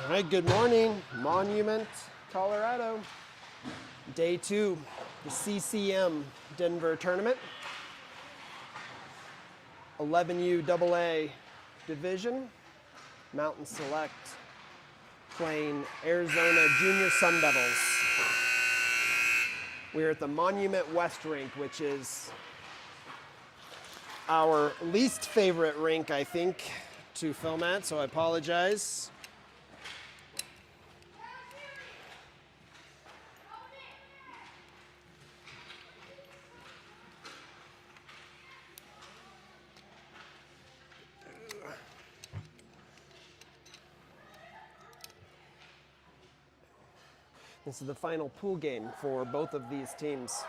All right, good morning, Monument, Colorado. Day 2, the CCM Denver Tournament. 11U AA Division, Mountain Select, playing Arizona Junior Sun Devils. We're at the Monument West rink, which is our least favorite rink, I think, to film at, so I apologize. This is the final pool game for both of these teams.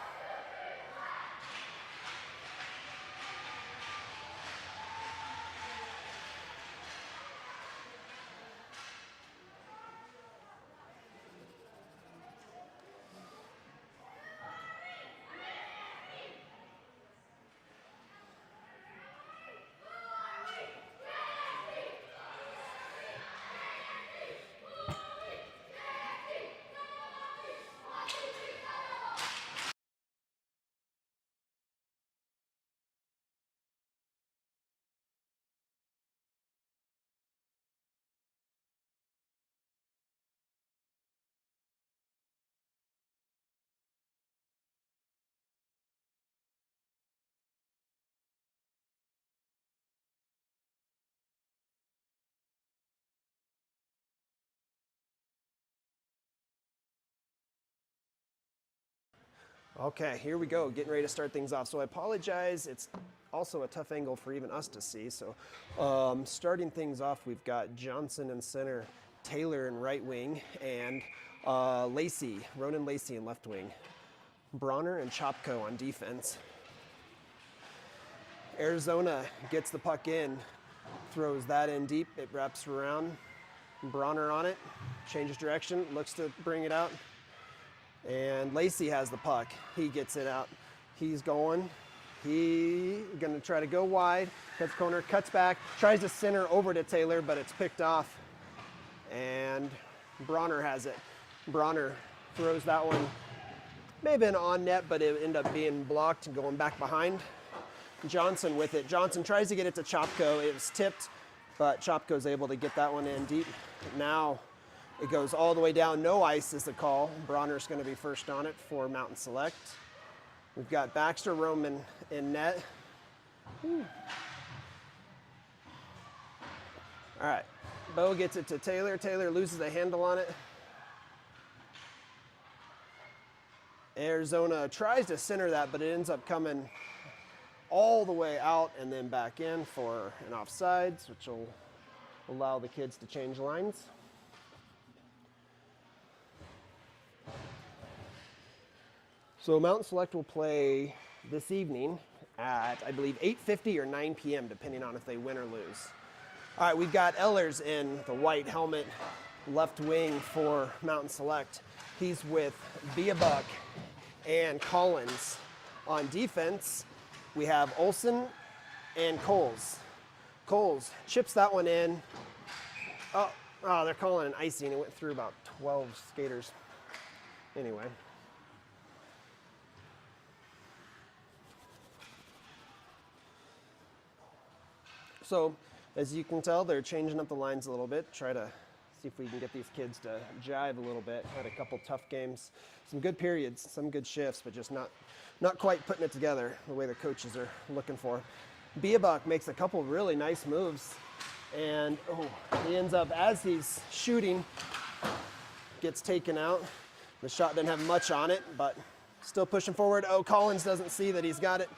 Okay, here we go, getting ready to start things off. So I apologize, it's also a tough angle for even us to see. So starting things off, we've got Johnson in center, Taylor in right wing, and Ronan Lacey in left wing. Bronner and Chopko on defense. Arizona gets the puck in, throws that in deep, it wraps around. Bronner on it, changes direction, looks to bring it out. And Lacey has the puck. He gets it out. He's going. He's going to try to go wide. Cuts corner, cuts back, tries to center over to Taylor, but it's picked off. And Bronner has it. Bronner throws that one. May have been on net, but it ended up being blocked and going back behind. Johnson with it. Johnson tries to get it to Chopko. It was tipped, but Chopko's able to get that one in deep. Now it goes all the way down. No ice is the call. Bronner's going to be first on it for Mountain Select. We've got Baxter Roman in net. Whew. All right, Bo gets it to Taylor. Taylor loses the handle on it. Arizona tries to center that, but it ends up coming all the way out and then back in for an offsides, which will allow the kids to change lines. So Mountain Select will play this evening at, I believe, 8:50 or 9 p.m., depending on if they win or lose. All right, we've got Ehlers in the white helmet, left wing for Mountain Select. He's with Biabuck and Collins. On defense, we have Olson and Coles. Coles chips that one in. Oh, they're calling an icing. It went through about 12 skaters. Anyway. So, as you can tell, they're changing up the lines a little bit, try to see if we can get these kids to jive a little bit. Had a couple tough games, some good periods, some good shifts, but just not quite putting it together the way the coaches are looking for. Biabuck makes a couple really nice moves, and he ends up, as he's shooting, gets taken out. The shot didn't have much on it, but still pushing forward. Collins doesn't see that he's got it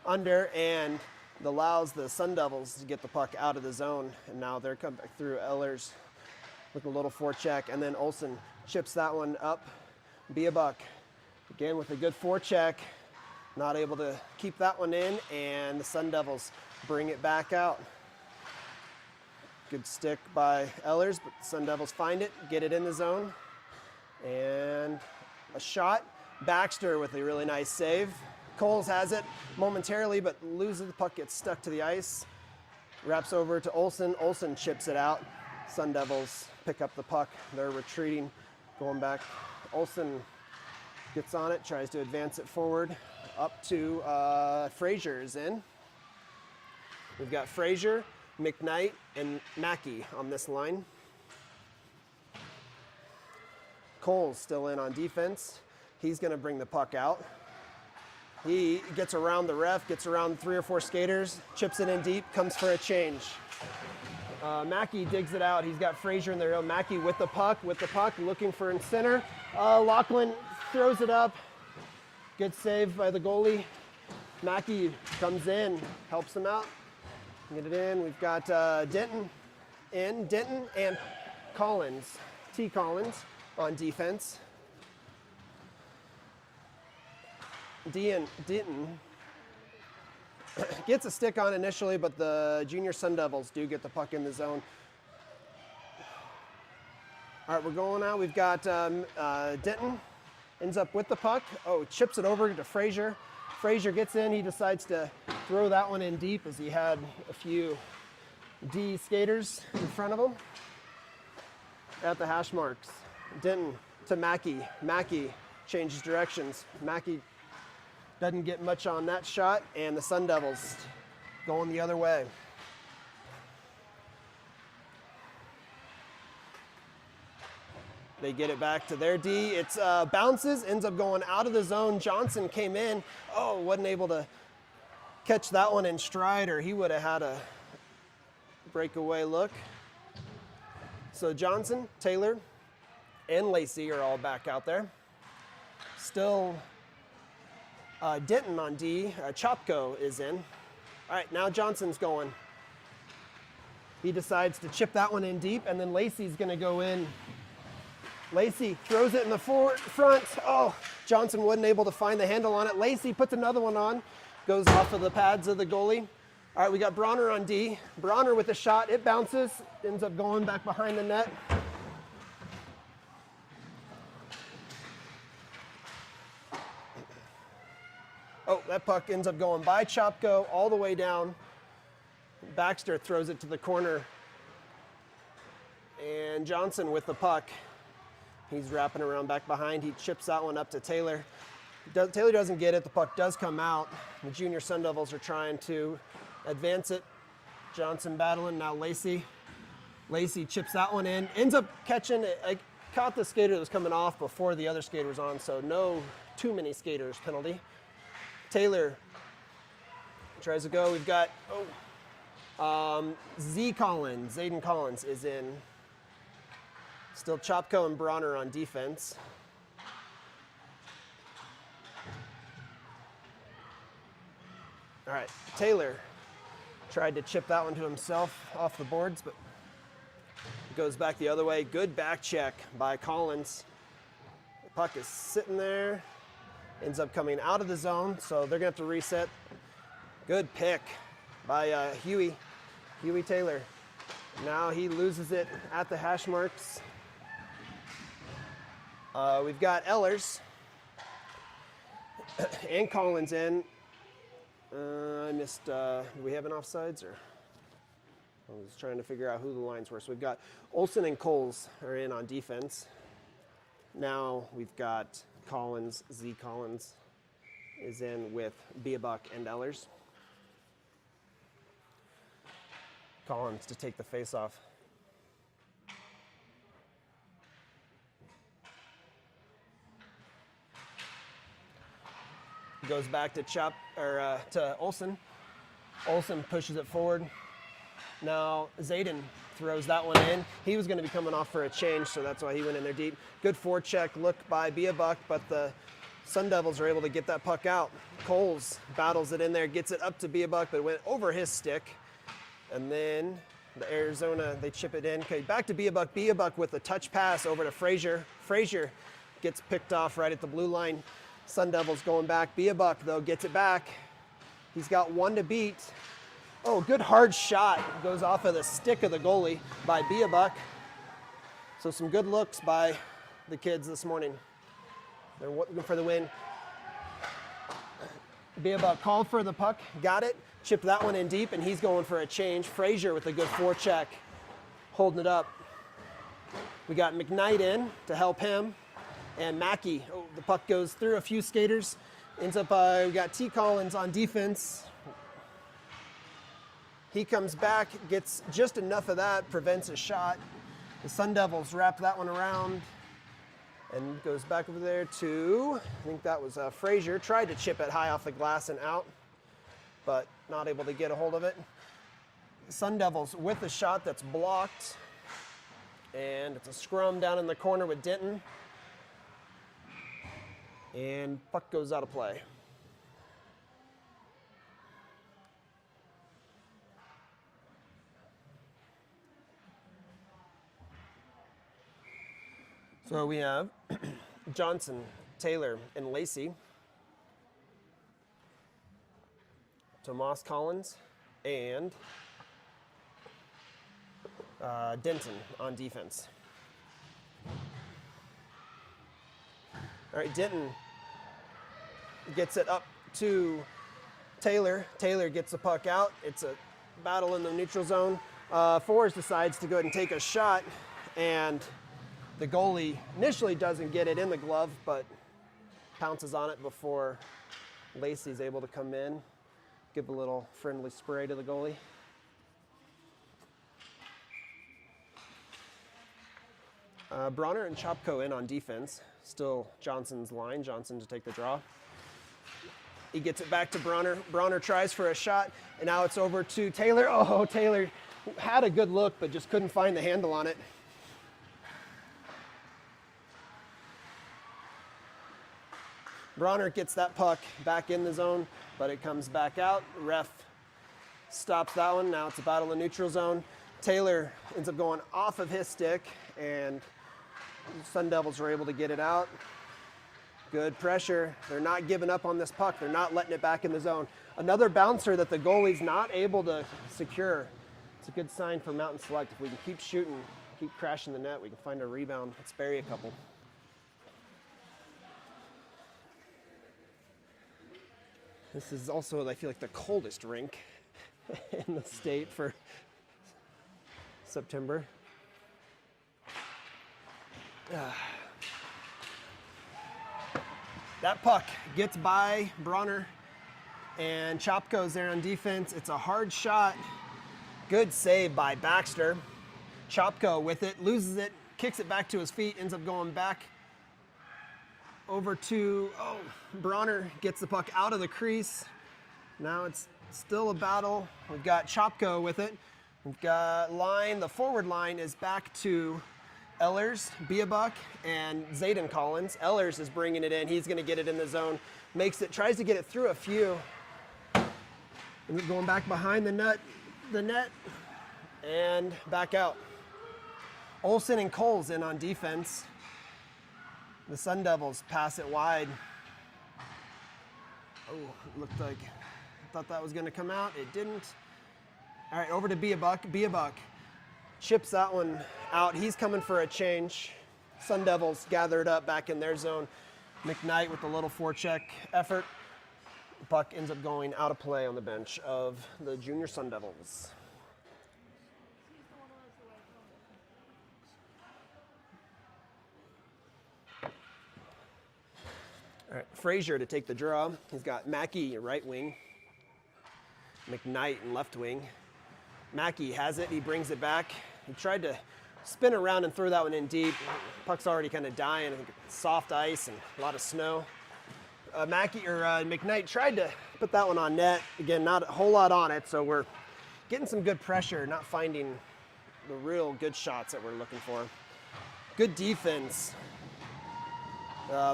under, and allows the Sun Devils to get the puck out of the zone, and now they're coming back through. Ehlers with a little forecheck, and then Olson chips that one up. Biabuck again with a good forecheck, not able to keep that one in, and the Sun Devils bring it back out. Good stick by Ehlers, but the Sun Devils find it, get it in the zone, and a shot. Baxter with a really nice save. Coles has it momentarily, but loses the puck, gets stuck to the ice. Wraps over to Olson. Olson chips it out. Sun Devils pick up the puck. They're retreating, going back. Olsen gets on it, tries to advance it forward. Up to Frazier is in. We've got Frazier, McKnight, and Mackey on this line. Cole's still in on defense. He's going to bring the puck out. He gets around the ref, gets around 3 or 4 skaters, chips it in deep, comes for a change. Mackey digs it out. He's got Frazier in there. Mackey with the puck, looking for in center. Lachlan throws it up. Good save by the goalie. Mackey comes in, helps him out. Get it in. We've got Denton and Collins, T. Collins on defense. Denton gets a stick on initially, but the junior Sun Devils do get the puck in the zone. All right, we're going now. We've got Denton ends up with the puck. Oh, chips it over to Frazier. Frazier gets in. He decides to throw that one in deep as he had a few D skaters in front of him at the hash marks. Denton to Mackey. Mackey changes directions. Mackey doesn't get much on that shot, and the Sun Devils going the other way. They get it back to their D. It's bounces, ends up going out of the zone. Johnson came in. Oh, wasn't able to catch that one in stride, or he would have had a breakaway look. So Johnson, Taylor, and Lacey are all back out there. Still Denton on D. Chopko is in. All right, now Johnson's going. He decides to chip that one in deep, and then Lacey's going to go in. Lacey throws it in the front. Oh, Johnson wasn't able to find the handle on it. Lacey puts another one on. Goes off of the pads of the goalie. All right, we got Bronner on D. Bronner with a shot. It bounces. Ends up going back behind the net. Oh, that puck ends up going by Chopko all the way down. Baxter throws it to the corner. And Johnson with the puck. He's wrapping around back behind. He chips that one up to Taylor. Taylor doesn't get it. The puck does come out. The junior Sun Devils are trying to advance it. Johnson battling. Now Lacey. Lacey chips that one in. Ends up catching it. I caught the skater that was coming off before the other skater was on, so no too many skaters penalty. Taylor tries to go. We've got Zayden Collins is in. Still Chopko and Bronner on defense. All right, Taylor tried to chip that one to himself off the boards, but it goes back the other way. Good back check by Collins. The puck is sitting there. Ends up coming out of the zone, so they're going to have to reset. Good pick by Huey Taylor. Now he loses it at the hash marks. We've got Ehlers and Collins in. I missed, do we have an offsides? Or I was trying to figure out who the lines were. So we've got Olsen and Coles are in on defense. Now we've got Collins, Z Collins is in with Biabuck and Ehlers. Collins to take the face off. Goes back to to Olsen. Olsen pushes it forward. Now Zayden throws that one in. He was going to be coming off for a change, so that's why he went in there deep. Good forecheck look by Biabuck, but the Sun Devils are able to get that puck out. Coles battles it in there, gets it up to Biabuck, but it went over his stick. And then the Arizona, they chip it in. Okay, back to Biabuck. Biabuck with a touch pass over to Frazier. Frazier gets picked off right at the blue line. Sun Devils going back. Biabuck, though, gets it back. He's got one to beat. Oh, good hard shot. Goes off of the stick of the goalie by Biabuck. So some good looks by the kids this morning. They're looking for the win. Biabuck called for the puck, got it, chipped that one in deep, and he's going for a change. Frazier with a good forecheck, holding it up. We got McKnight in to help him. And Mackey, oh, the puck goes through a few skaters. Ends up, we got T. Collins on defense. He comes back, gets just enough of that, prevents a shot. The Sun Devils wrap that one around and goes back over there to, I think that was Frazier. Tried to chip it high off the glass and out, but not able to get a hold of it. Sun Devils with a shot that's blocked. And it's a scrum down in the corner with Denton. And puck goes out of play. So we have Johnson, Taylor, and Lacey. Tomas Collins and Denton on defense. All right, Denton gets it up to Taylor. Taylor gets the puck out. It's a battle in the neutral zone. Forrest decides to go ahead and take a shot, and the goalie initially doesn't get it in the glove, but pounces on it before Lacey's able to come in, give a little friendly spray to the goalie. Bronner and Chopko in on defense. Still Johnson's line. Johnson to take the draw. He gets it back to Bronner. Bronner tries for a shot, and now it's over to Taylor. Oh, Taylor had a good look, but just couldn't find the handle on it. Bronner gets that puck back in the zone, but it comes back out. Ref stops that one. Now it's a battle in neutral zone. Taylor ends up going off of his stick, and Sun Devils are able to get it out. Good pressure. They're not giving up on this puck. They're not letting it back in the zone. Another bouncer that the goalie's not able to secure. It's a good sign for Mountain Select. If we can keep shooting, keep crashing the net, we can find a rebound. Let's bury a couple. This is also, I feel like, the coldest rink in the state for September. That puck gets by Bronner, and Chopko's there on defense. It's a hard shot. Good save by Baxter. Chopko with it, loses it, kicks it back to his feet, ends up going back over to, Bronner gets the puck out of the crease. Now it's still a battle. We've got Chopko with it. We've got line, the forward line is back to Ehlers, Biabuck, and Zayden Collins. Ehlers is bringing it in. He's going to get it in the zone. Makes it, tries to get it through a few. And going back behind the net, and back out. Olsen and Coles in on defense. The Sun Devils pass it wide. Oh, it looked like, I thought that was going to come out. It didn't. All right, over to Biabuck. Biabuck chips that one out. He's coming for a change. Sun Devils gathered up back in their zone. McKnight with a little forecheck effort. Puck ends up going out of play on the bench of the junior Sun Devils. All right, Frazier to take the draw. He's got Mackey, right wing. McKnight in left wing. Mackey has it. He brings it back. He tried to spin around and throw that one in deep. Puck's already kind of dying. I think it's soft ice and a lot of snow. McKnight tried to put that one on net. Again, not a whole lot on it, so we're getting some good pressure, not finding the real good shots that we're looking for. Good defense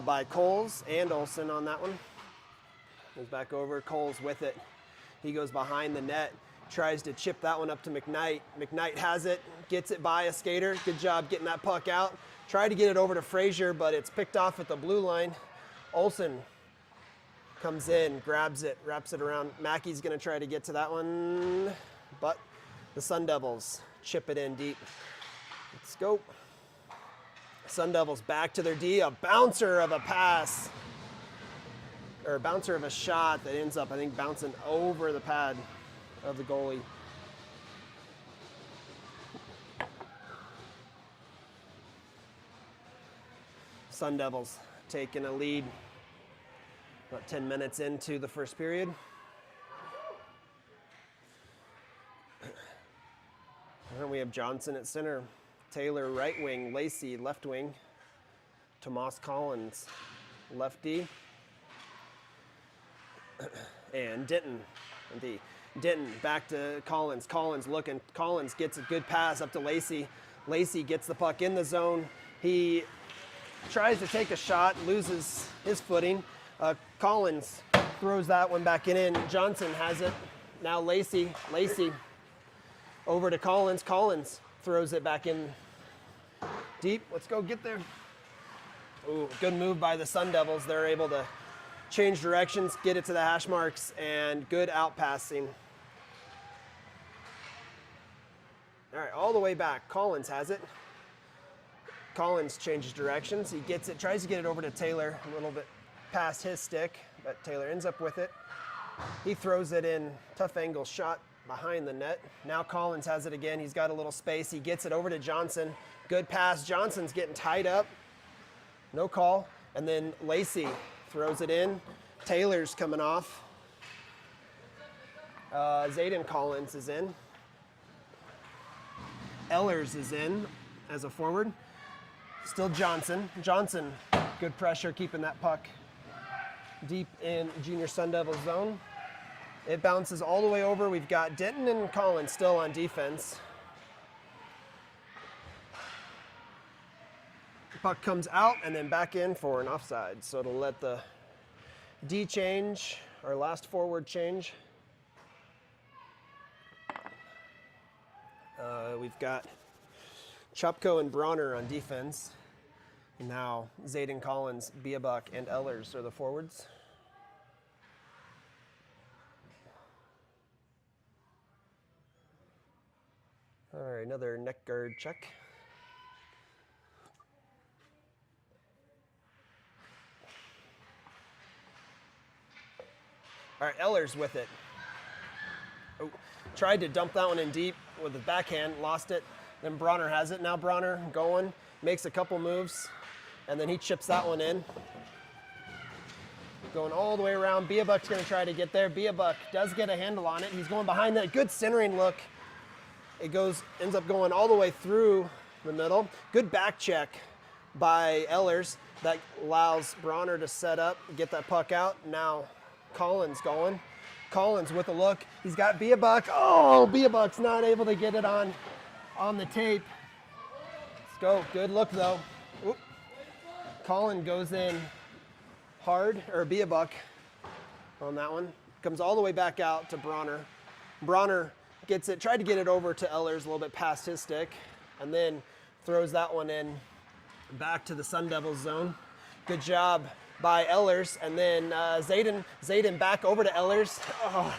by Coles and Olsen on that one. Goes back over, Coles with it. He goes behind the net, tries to chip that one up to McKnight. McKnight has it, gets it by a skater. Good job getting that puck out. Tried to get it over to Frazier, but it's picked off at the blue line. Olsen comes in, grabs it, wraps it around. Mackey's gonna try to get to that one, but the Sun Devils chip it in deep. Let's go. Sun Devils back to their D, a bouncer of a pass, or a bouncer of a shot that ends up, I think, bouncing over the pad of the goalie. Sun Devils taking a lead about 10 minutes into the first period. And we have Johnson at center, Taylor right wing, Lacey left wing, Tomas Collins left D, and Denton in D. Denton back to Collins. Collins looking. Collins gets a good pass up to Lacey. Lacey gets the puck in the zone. He tries to take a shot, loses his footing. Collins throws that one back in. Johnson has it. Now Lacey over to Collins. Collins throws it back in deep. Let's go get there. Ooh, good move by the Sun Devils. They're able to change directions, get it to the hash marks, and good out passing. All right, all the way back. Collins has it. Collins changes directions. He gets it, tries to get it over to Taylor, a little bit past his stick, but Taylor ends up with it. He throws it in, tough angle shot behind the net. Now Collins has it again. He's got a little space. He gets it over to Johnson. Good pass. Johnson's getting tied up. No call. And then Lacey throws it in. Taylor's coming off. Zayden Collins is in. Ehlers is in as a forward. Still Johnson. Johnson, good pressure, keeping that puck deep in Junior Sun Devil zone. It bounces all the way over. We've got Denton and Collins still on defense. The puck comes out and then back in for an offside. So it'll let the D change, our last forward change. We've got Chupko and Bronner on defense. Now Zayden Collins, Biabuk, and Ehlers are the forwards. All right, another neck guard check. All right, Ehlers with it. Oh, tried to dump that one in deep with the backhand, lost it. Then Bronner has it. Now Bronner going, makes a couple moves, and then he chips that one in. Going all the way around. Biabuk's going to try to get there. Biabuk does get a handle on it. He's going behind that. Good centering look. It ends up going all the way through the middle. Good back check by Ehlers. That allows Bronner to set up, get that puck out. Now Collins going. Collins with a look. He's got Biabuk. Oh, Biabuk's not able to get it on the tape. Let's go. Good look though. Oop. Collins goes in hard, or Biabuk on that one. Comes all the way back out to Bronner. Bronner gets it, tried to get it over to Ehlers a little bit past his stick, and then throws that one in back to the Sun Devils zone. Good job by Ehlers, and then Zayden back over to Ehlers. Oh,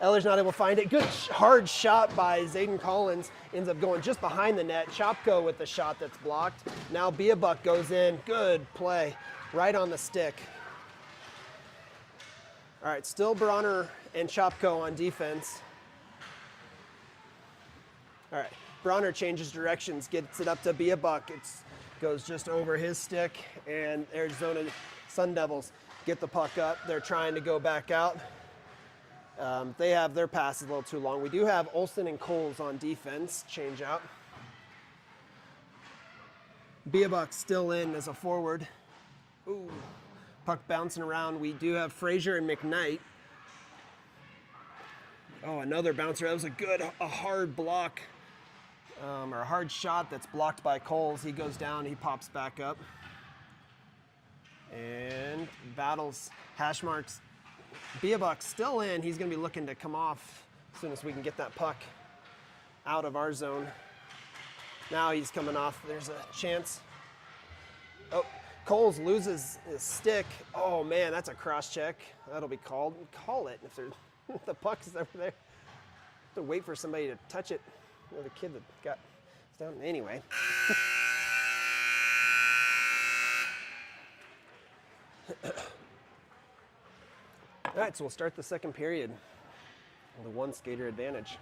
Ehlers not able to find it. Good hard shot by Zayden Collins. Ends up going just behind the net. Chopko with the shot that's blocked. Now Biabuk goes in. Good play. Right on the stick. All right, still Bronner and Chopko on defense. All right, Bronner changes directions, gets it up to Biabuk. It goes just over his stick, and Arizona Sun Devils get the puck up. They're trying to go back out. They have their passes a little too long. We do have Olsen and Coles on defense, change out. Biabuk still in as a forward. Ooh, puck bouncing around. We do have Frazier and McKnight. Oh, another bouncer. That was a hard block, or a hard shot that's blocked by Coles. He goes down, he pops back up. And battles, hash marks. Biabuk still in. He's going to be looking to come off as soon as we can get that puck out of our zone. Now he's coming off. There's a chance. Oh, Coles loses his stick. Oh, man, that's a cross check. That'll be called. Call it if the puck's over there. Have to wait for somebody to touch it. The kid that got down. Anyway. All right, so we'll start the second period with a one skater advantage.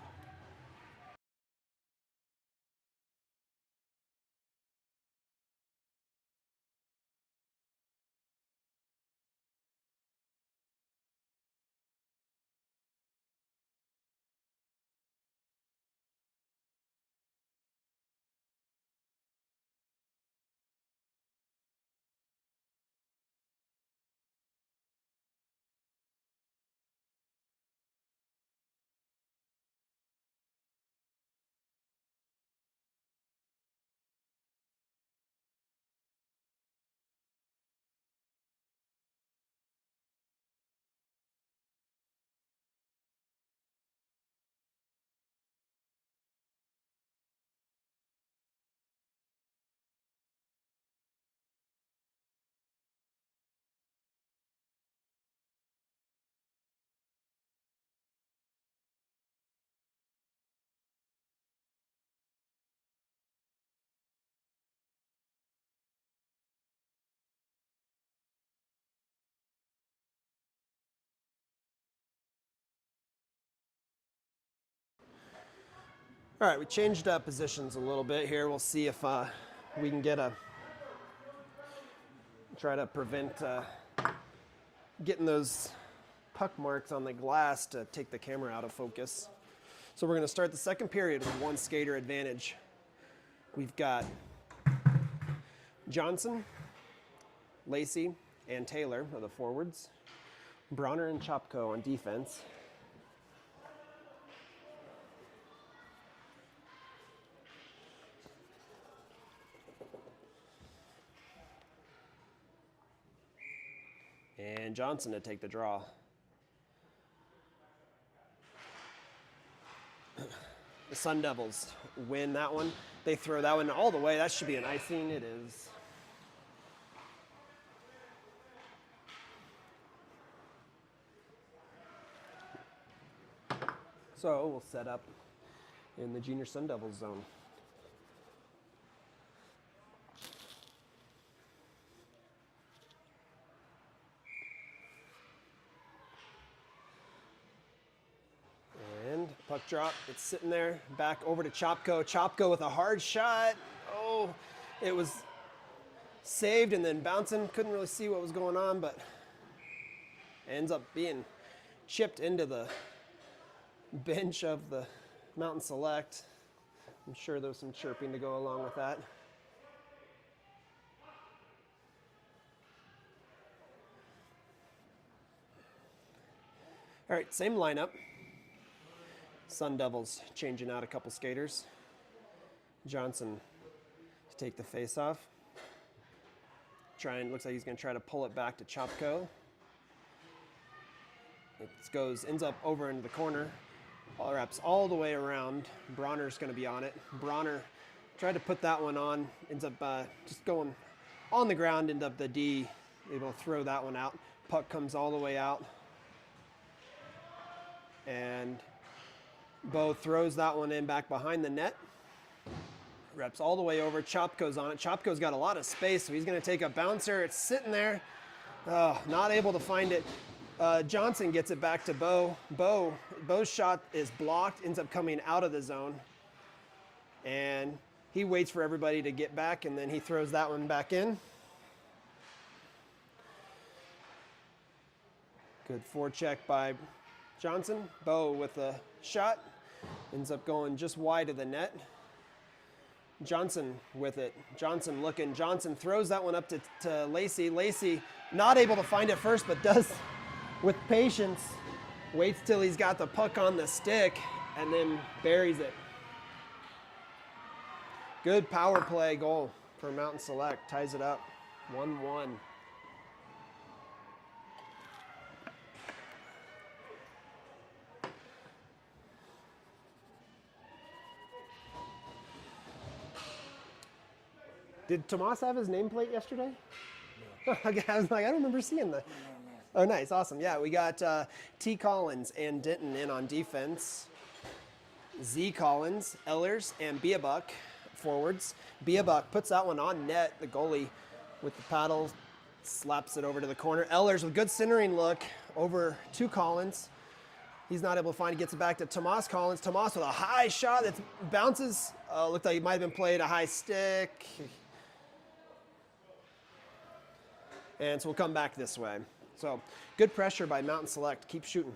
All right, we changed up positions a little bit here. We'll see if we can try to prevent getting those puck marks on the glass to take the camera out of focus. So we're going to start the second period with one skater advantage. We've got Johnson, Lacey, and Taylor are the forwards. Bronner and Chopko on defense. And Johnson to take the draw. The Sun Devils win that one. They throw that one all the way. That should be an icing. It is. So we'll set up in the junior Sun Devils zone. And puck drop, it's sitting there, back over to Chopko. Chopko with a hard shot. Oh, it was saved and then bouncing. Couldn't really see what was going on, but ends up being chipped into the bench of the Mountain Select. I'm sure there was some chirping to go along with that. All right, same lineup. Sun Devils changing out a couple skaters. Johnson to take the face off. Looks like he's going to try to pull it back to Chopko. It ends up over into the corner. Wraps all the way around. Bronner's going to be on it. Bronner tried to put that one on. Ends up just going on the ground. Ends up the D able to throw that one out. Puck comes all the way out. And Bo throws that one in back behind the net. Reps all the way over. Chopko's on it. Chopko's got a lot of space, so he's going to take a bouncer. It's sitting there. Not able to find it. Johnson gets it back to Bo. Bo's shot is blocked, ends up coming out of the zone. And he waits for everybody to get back, and then he throws that one back in. Good forecheck by Johnson. Bo with a shot. Ends up going just wide of the net. Johnson with it. Johnson looking. Johnson throws that one up to Lacey. Lacey not able to find it first, but does with patience. Waits till he's got the puck on the stick and then buries it. Good power play goal for Mountain Select. Ties it up 1-1. Did Tomas have his nameplate yesterday? No. I was like, I don't remember seeing that. No. Oh, nice. Awesome. Yeah, we got T. Collins and Denton in on defense. Z. Collins, Ellers, and Biabuck forwards. Biabuck puts that one on net. The goalie with the paddle slaps it over to the corner. Ellers with good centering look over to Collins. He's not able to find it. Gets it back to Tomas Collins. Tomas with a high shot that bounces. Looked like he might have been played a high stick. And so we'll come back this way. So good pressure by Mountain Select. Keep shooting.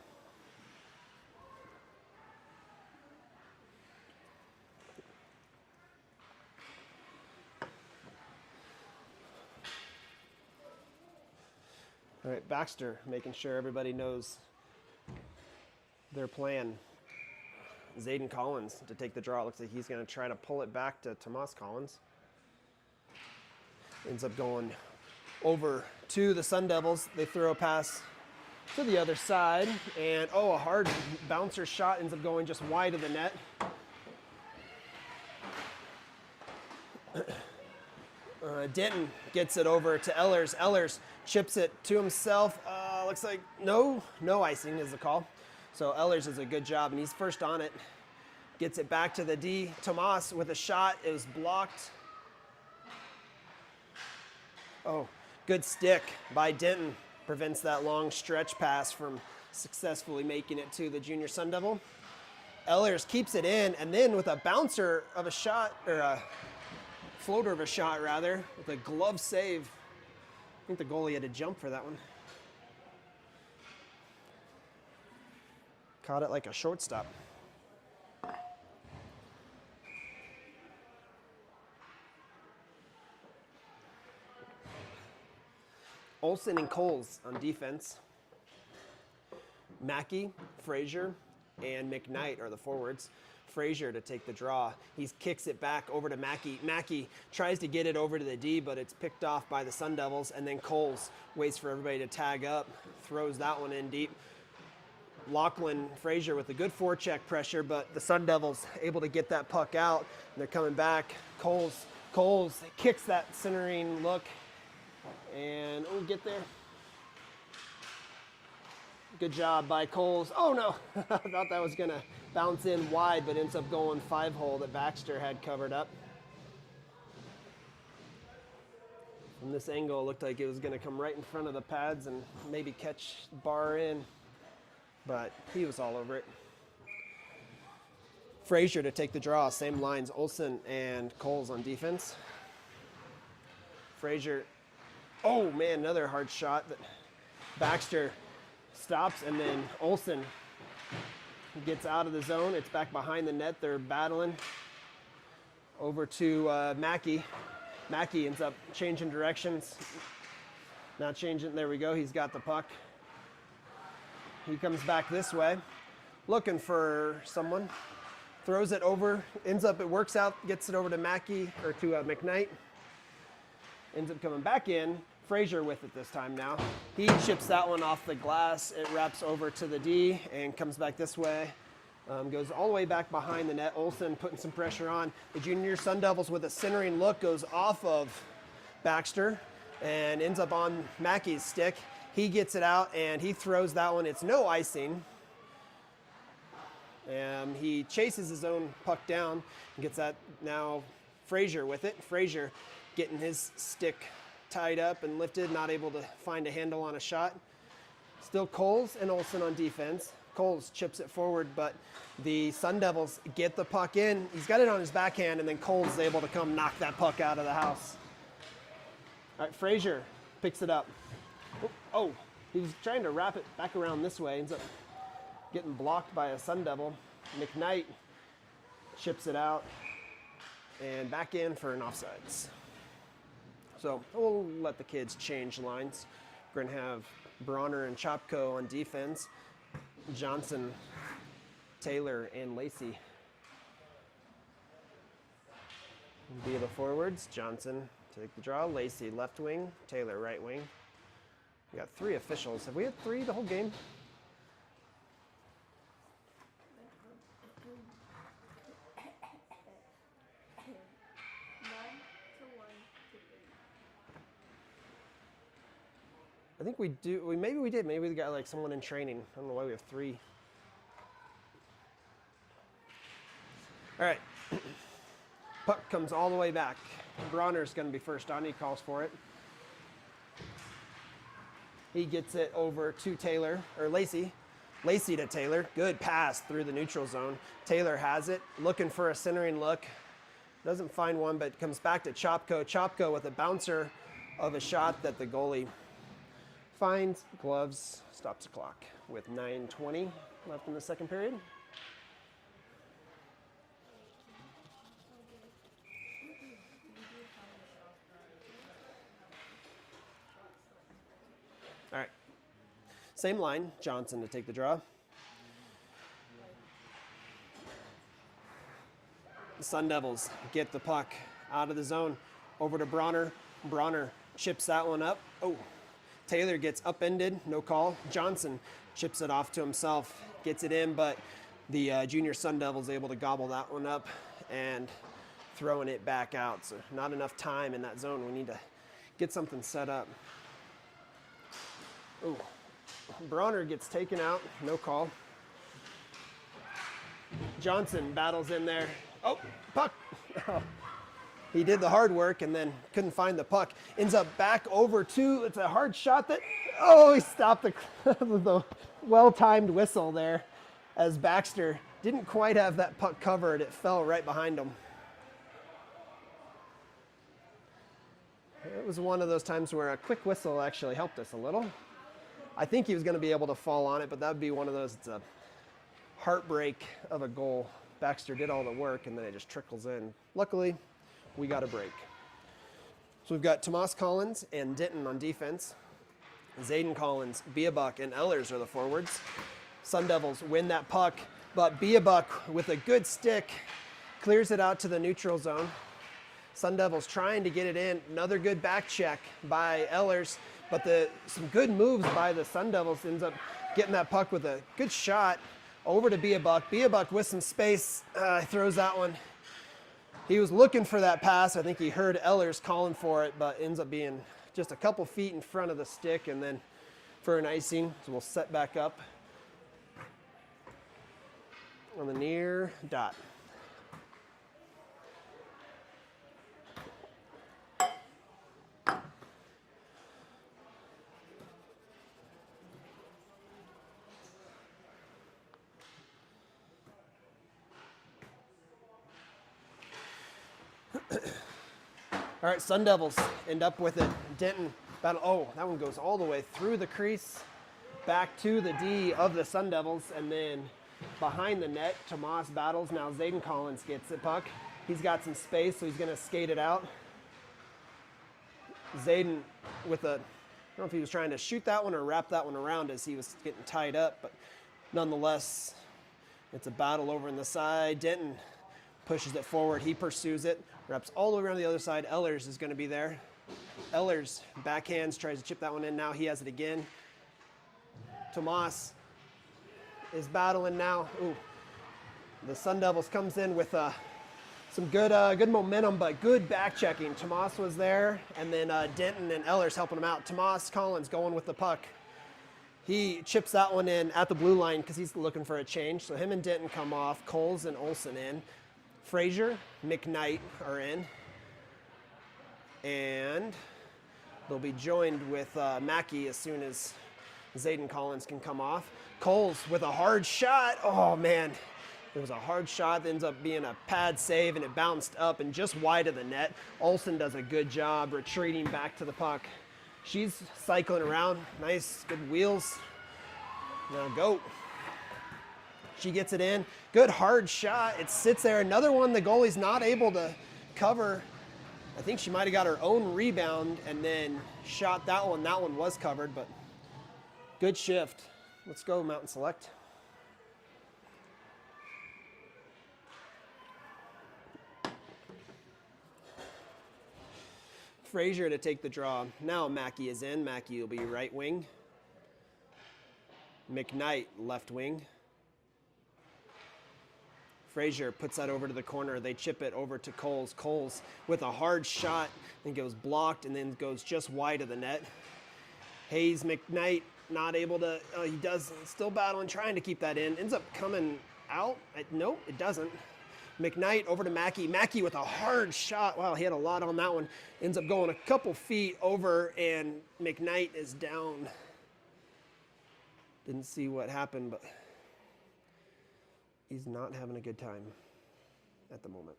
All right, Baxter making sure everybody knows their plan. Zayden Collins to take the draw. Looks like he's going to try to pull it back to Tomas Collins. Ends up going over to the Sun Devils. They throw a pass to the other side, and a hard bouncer shot ends up going just wide of the net. Denton gets it over to Ellers. Ellers chips it to himself. Looks like no icing is the call. So Ellers does a good job, and he's first on it. Gets it back to the D. Tomas with a shot. It was blocked. Good stick by Denton. Prevents that long stretch pass from successfully making it to the junior Sun Devil. Ehlers keeps it in, and then with a bouncer of a shot, or a floater of a shot rather, with a glove save. I think the goalie had to jump for that one. Caught it like a shortstop. Olsen and Coles on defense. Mackey, Frazier, and McKnight are the forwards. Frazier to take the draw. He kicks it back over to Mackey. Mackey tries to get it over to the D, but it's picked off by the Sun Devils, and then Coles waits for everybody to tag up, throws that one in deep. Lachlan Frazier with a good forecheck pressure, but the Sun Devils able to get that puck out, and they're coming back. Coles kicks that centering look, and get there. Good job by Coles. Oh no, I thought that was gonna bounce in wide, but ends up going 5-hole that Baxter had covered up. From this angle, it looked like it was gonna come right in front of the pads and maybe catch bar in, but he was all over it. Frazier to take the draw, same lines, Olsen and Coles on defense. Frazier, oh man, another hard shot that Baxter stops, and then Olsen gets out of the zone. It's back behind the net. They're battling over to Mackey. Mackey ends up changing directions. Now changing, there we go. He's got the puck. He comes back this way, looking for someone. Throws it over, ends up, it works out, gets it over to Mackey, or to McKnight. Ends up coming back in. Frazier with it this time now. He chips that one off the glass. It wraps over to the D and comes back this way. Goes all the way back behind the net. Olsen putting some pressure on. The junior Sun Devils with a centering look goes off of Baxter and ends up on Mackey's stick. He gets it out and he throws that one. It's no icing. He chases his own puck down and gets that now Frazier with it. Frazier getting his stick tied up and lifted, not able to find a handle on a shot. Still Coles and Olsen on defense. Coles chips it forward, but the Sun Devils get the puck in. He's got it on his backhand, and then Coles is able to come knock that puck out of the house. All right, Frazier picks it up. Oh, he was trying to wrap it back around this way. Ends up getting blocked by a Sun Devil. McKnight chips it out and back in for an offsides. So we'll let the kids change lines. We're going to have Bronner and Chopko on defense. Johnson, Taylor, and Lacey will be the forwards. Johnson take the draw. Lacey left wing. Taylor right wing. We got 3 officials. Have we had 3 the whole game? I think we do. Maybe we did. Maybe we got like someone in training. I don't know why we have 3. All right. Puck comes all the way back. Bronner's going to be first on. He calls for it. He gets it over to Taylor, or Lacey. Lacey to Taylor. Good pass through the neutral zone. Taylor has it. Looking for a centering look. Doesn't find one, but comes back to Chopko. Chopko with a bouncer of a shot that the goalie finds, gloves, stops the clock with 9:20 left in the second period. All right, same line, Johnson to take the draw. The Sun Devils get the puck out of the zone, over to Bronner. Bronner chips that one up. Oh, Taylor gets upended, no call. Johnson chips it off to himself, gets it in, but the junior Sun Devils able to gobble that one up and throwing it back out. So not enough time in that zone. We need to get something set up. Oh, Bronner gets taken out, no call. Johnson battles in there. Oh, puck. He did the hard work and then couldn't find the puck. Ends up back over to, it's a hard shot that, oh, he stopped the well-timed whistle there as Baxter didn't quite have that puck covered. It fell right behind him. It was one of those times where a quick whistle actually helped us a little. I think he was going to be able to fall on it, but that would be one of those, it's a heartbreak of a goal. Baxter did all the work, and then it just trickles in. Luckily, we got a break. So we've got Tomas Collins and Denton on defense. Zayden Collins, Biabuk, and Ehlers are the forwards. Sun Devils win that puck, but Biabuk, with a good stick, clears it out to the neutral zone. Sun Devils trying to get it in. Another good back check by Ehlers, but some good moves by the Sun Devils ends up getting that puck with a good shot over to Biabuk. Biabuk with some space, throws that one. He was looking for that pass. I think he heard Ehlers calling for it, but ends up being just a couple feet in front of the stick, and then for an icing. So we'll set back up on the near dot. All right, Sun Devils end up with it. Denton battle. Oh, that one goes all the way through the crease, back to the D of the Sun Devils, and then behind the net, Tomas battles. Now Zayden Collins gets the puck. He's got some space, so he's going to skate it out. Zayden with a, I don't know if he was trying to shoot that one or wrap that one around as he was getting tied up, but nonetheless, it's a battle over on the side. Denton pushes it forward. He pursues it, wraps all the way around the other side. Ehlers is going to be there. Ehlers backhands, tries to chip that one in. Now he has it again. Tomas is battling now. Ooh, the Sun Devils comes in with some good momentum, but good back checking. Tomas was there, and then Denton and Ehlers helping him out. Tomas Collins going with the puck. He chips that one in at the blue line because he's looking for a change. So him and Denton come off. Coles and Olsen in. Frazier, McKnight are in. And they'll be joined with Mackey as soon as Zayden Collins can come off. Coles with a hard shot. Oh, man. It was a hard shot that ends up being a pad save, and it bounced up and just wide of the net. Olsen does a good job retreating back to the puck. She's cycling around. Nice, good wheels. Now go. She gets it in. Good hard shot. It sits there. Another one the goalie's not able to cover. I think she might have got her own rebound and then shot that one. That one was covered, but good shift. Let's go, Mountain Select. Frazier to take the draw. Now Mackey is in. Mackey will be right wing. McKnight left wing. Frazier puts that over to the corner. They chip it over to Coles. Coles with a hard shot and goes blocked and then goes just wide of the net. Hayes, McKnight not able to, he does, still battling, trying to keep that in. Ends up coming out. Nope, it doesn't. McKnight over to Mackey. Mackey with a hard shot. Wow, he had a lot on that one. Ends up going a couple feet over, and McKnight is down. Didn't see what happened, but he's not having a good time at the moment.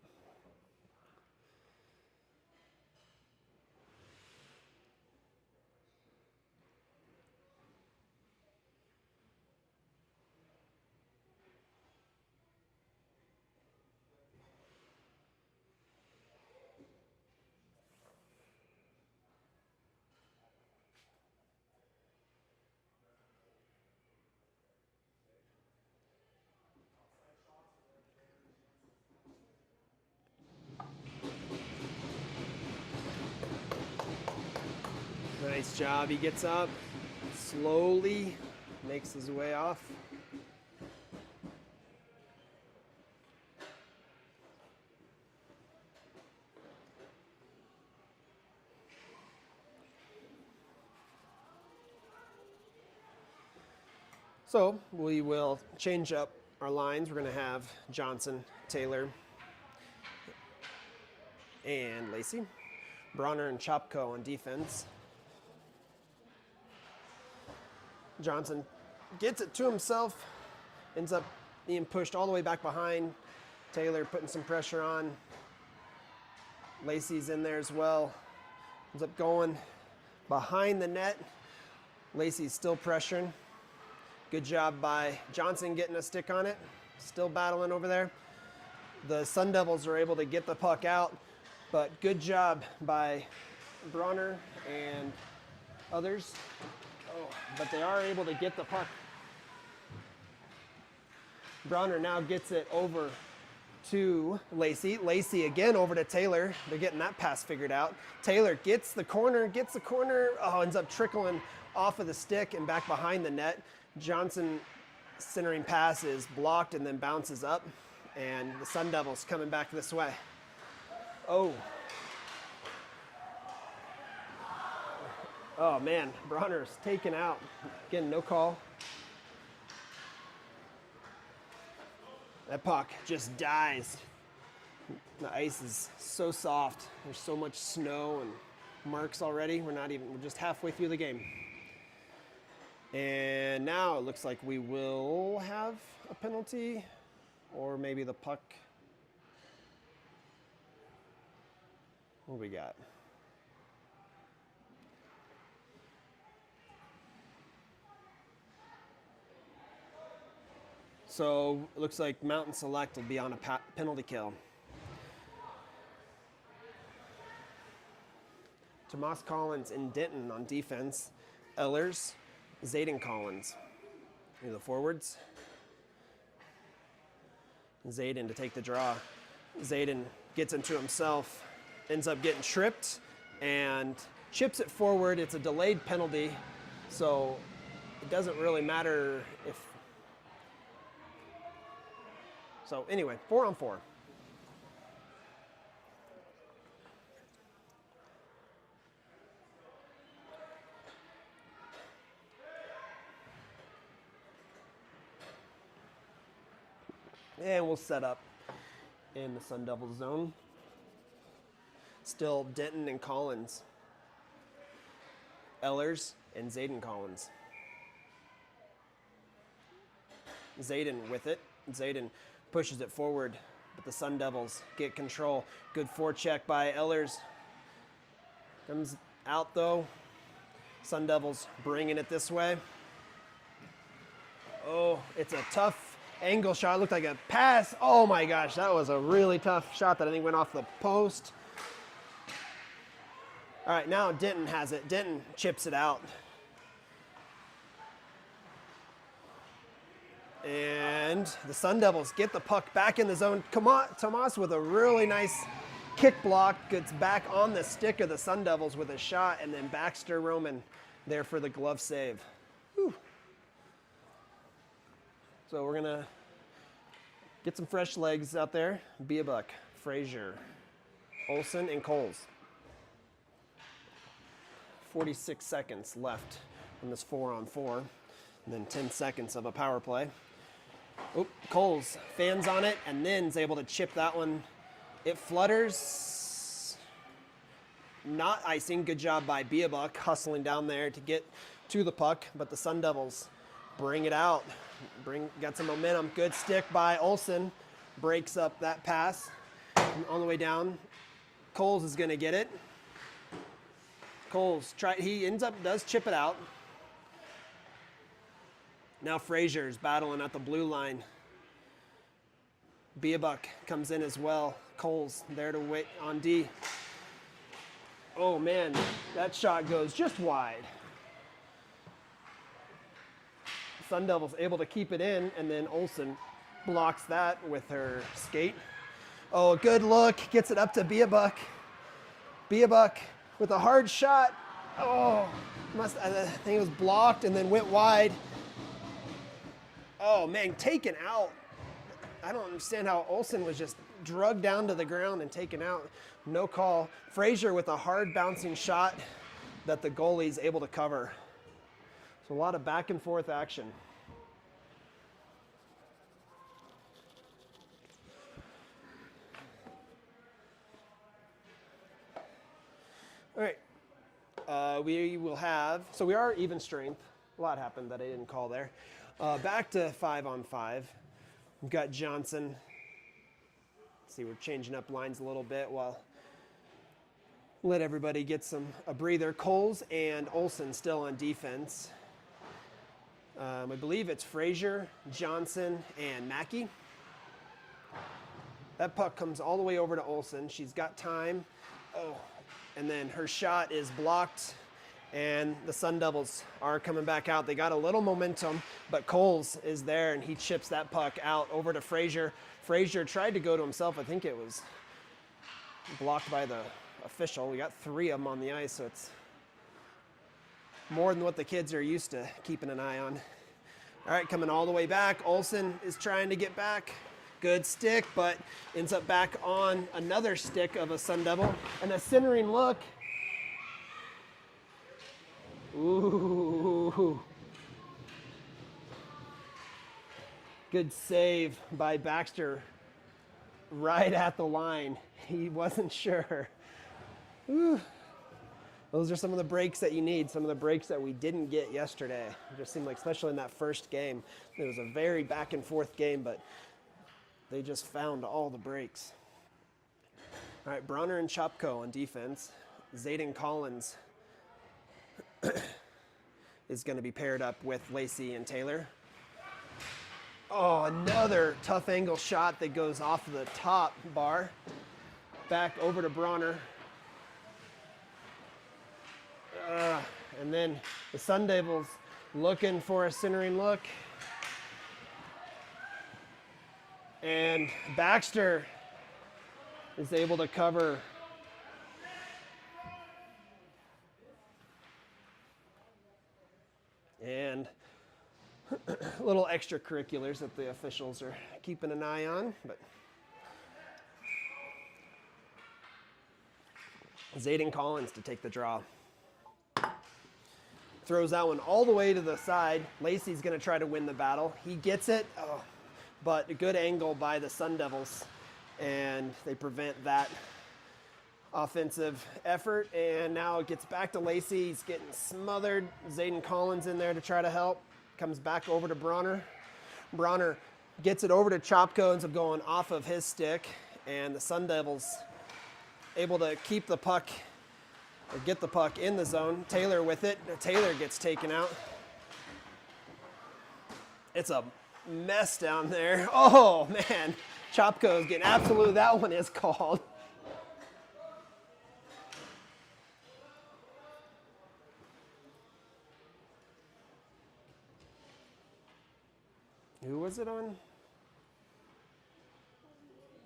Nice job. He gets up, slowly makes his way off. So we will change up our lines. We're going to have Johnson, Taylor, and Lacey. Bronner and Chopko on defense. Johnson gets it to himself, ends up being pushed all the way back behind. Taylor putting some pressure on. Lacey's in there as well. Ends up going behind the net. Lacey's still pressuring. Good job by Johnson getting a stick on it. Still battling over there. The Sun Devils are able to get the puck out, but good job by Bronner and others. Oh, but they are able to get the puck. Bronner now gets it over to Lacey. Lacey again over to Taylor. They're getting that pass figured out. Taylor gets the corner. Oh, ends up trickling off of the stick and back behind the net. Johnson centering pass is blocked and then bounces up. And the Sun Devils coming back this way. Oh. Oh man, Bronner's taken out. Again, no call. That puck just dies. The ice is so soft. There's so much snow and marks already. We're just halfway through the game. And now it looks like we will have a penalty, or maybe the puck. What do we got? So it looks like Mountain Select will be on a penalty kill. Tomas Collins and Denton on defense. Ellers, Zayden Collins. Here are the forwards. Zayden to take the draw. Zayden gets into himself, ends up getting tripped, and chips it forward. It's a delayed penalty, so it doesn't really matter if... So anyway, 4-on-4. And we'll set up in the Sun Devil zone. Still Denton and Collins. Ellers and Zayden Collins. Zayden with it. Zayden pushes it forward, but the Sun Devils get control. Good forecheck by Ellers. Comes out though. Sun Devils bringing it this way. Oh, it's a tough angle shot. It looked like a pass. Oh my gosh, that was a really tough shot that I think went off the post. All right, now Denton has it. Denton chips it out. And the Sun Devils get the puck back in the zone. Come on, Tomas with a really nice kick block. Gets back on the stick of the Sun Devils with a shot, and then Baxter Roman there for the glove save. Whew. So we're gonna get some fresh legs out there. Beabuck, Frazier, Olsen, and Coles. 46 seconds left in this 4-on-4, and then 10 seconds of a power play. Oh, Coles fans on it and then is able to chip that one. It flutters. Not icing. Good job by Beabuck hustling down there to get to the puck, but the Sun Devils bring it out. Got some momentum. Good stick by Olsen. Breaks up that pass. And on the way down, Coles is going to get it. Coles does chip it out. Now Frazier's battling at the blue line. Beabuck comes in as well. Coles there to wait on D. Oh man, that shot goes just wide. Sun Devils able to keep it in, and then Olsen blocks that with her skate. Oh, good look, gets it up to Beabuck. Beabuck with a hard shot. Oh, I think it was blocked and then went wide. Oh man, taken out. I don't understand how Olsen was just drugged down to the ground and taken out. No call. Frazier with a hard bouncing shot that the goalie's able to cover. So a lot of back and forth action. All right, we will have, so we are even strength. A lot happened that I didn't call there. Back to 5-on-5. We've got Johnson. See, we're changing up lines a little bit while let everybody get a breather. Coles and Olsen still on defense. I believe it's Frazier, Johnson, and Mackey. That puck comes all the way over to Olsen. She's got time. Oh, and then her shot is blocked, and the Sun Devils are coming back out. They got a little momentum, but Coles is there, and he chips that puck out over to Frazier. Frazier tried to go to himself. I think it was blocked by the official. We got 3 of them on the ice, so it's more than what the kids are used to keeping an eye on. All right, coming all the way back. Olsen is trying to get back. Good stick, but ends up back on another stick of a Sun Devil. And a centering look. Ooh. Good save by Baxter right at the line. He wasn't sure. Ooh. Those are some of the breaks that you need, some of the breaks that we didn't get yesterday. It just seemed like, especially in that first game, it was a very back and forth game, but they just found all the breaks. All right, Bronner and Chopko on defense. Zayden Collins is going to be paired up with Lacey and Taylor. Oh, another tough angle shot that goes off of the top bar. Back over to Bronner. And then the Sun Devils looking for a centering look. And Baxter is able to cover. And little extracurriculars that the officials are keeping an eye on. But Zayden Collins to take the draw. Throws that one all the way to the side. Lacey's going to try to win the battle. He gets it, but a good angle by the Sun Devils, and they prevent that offensive effort. And now it gets back to Lacey. He's getting smothered. Zayden Collins in there to try to help. Comes back over to Bronner. Bronner gets it over to Chopko, ends up going off of his stick, and the Sun Devils able to keep the puck or get the puck in the zone. Taylor with it. Taylor gets taken out. It's a mess down there. Oh, man. Chopko's getting absolutely, that one is called. Who was it on?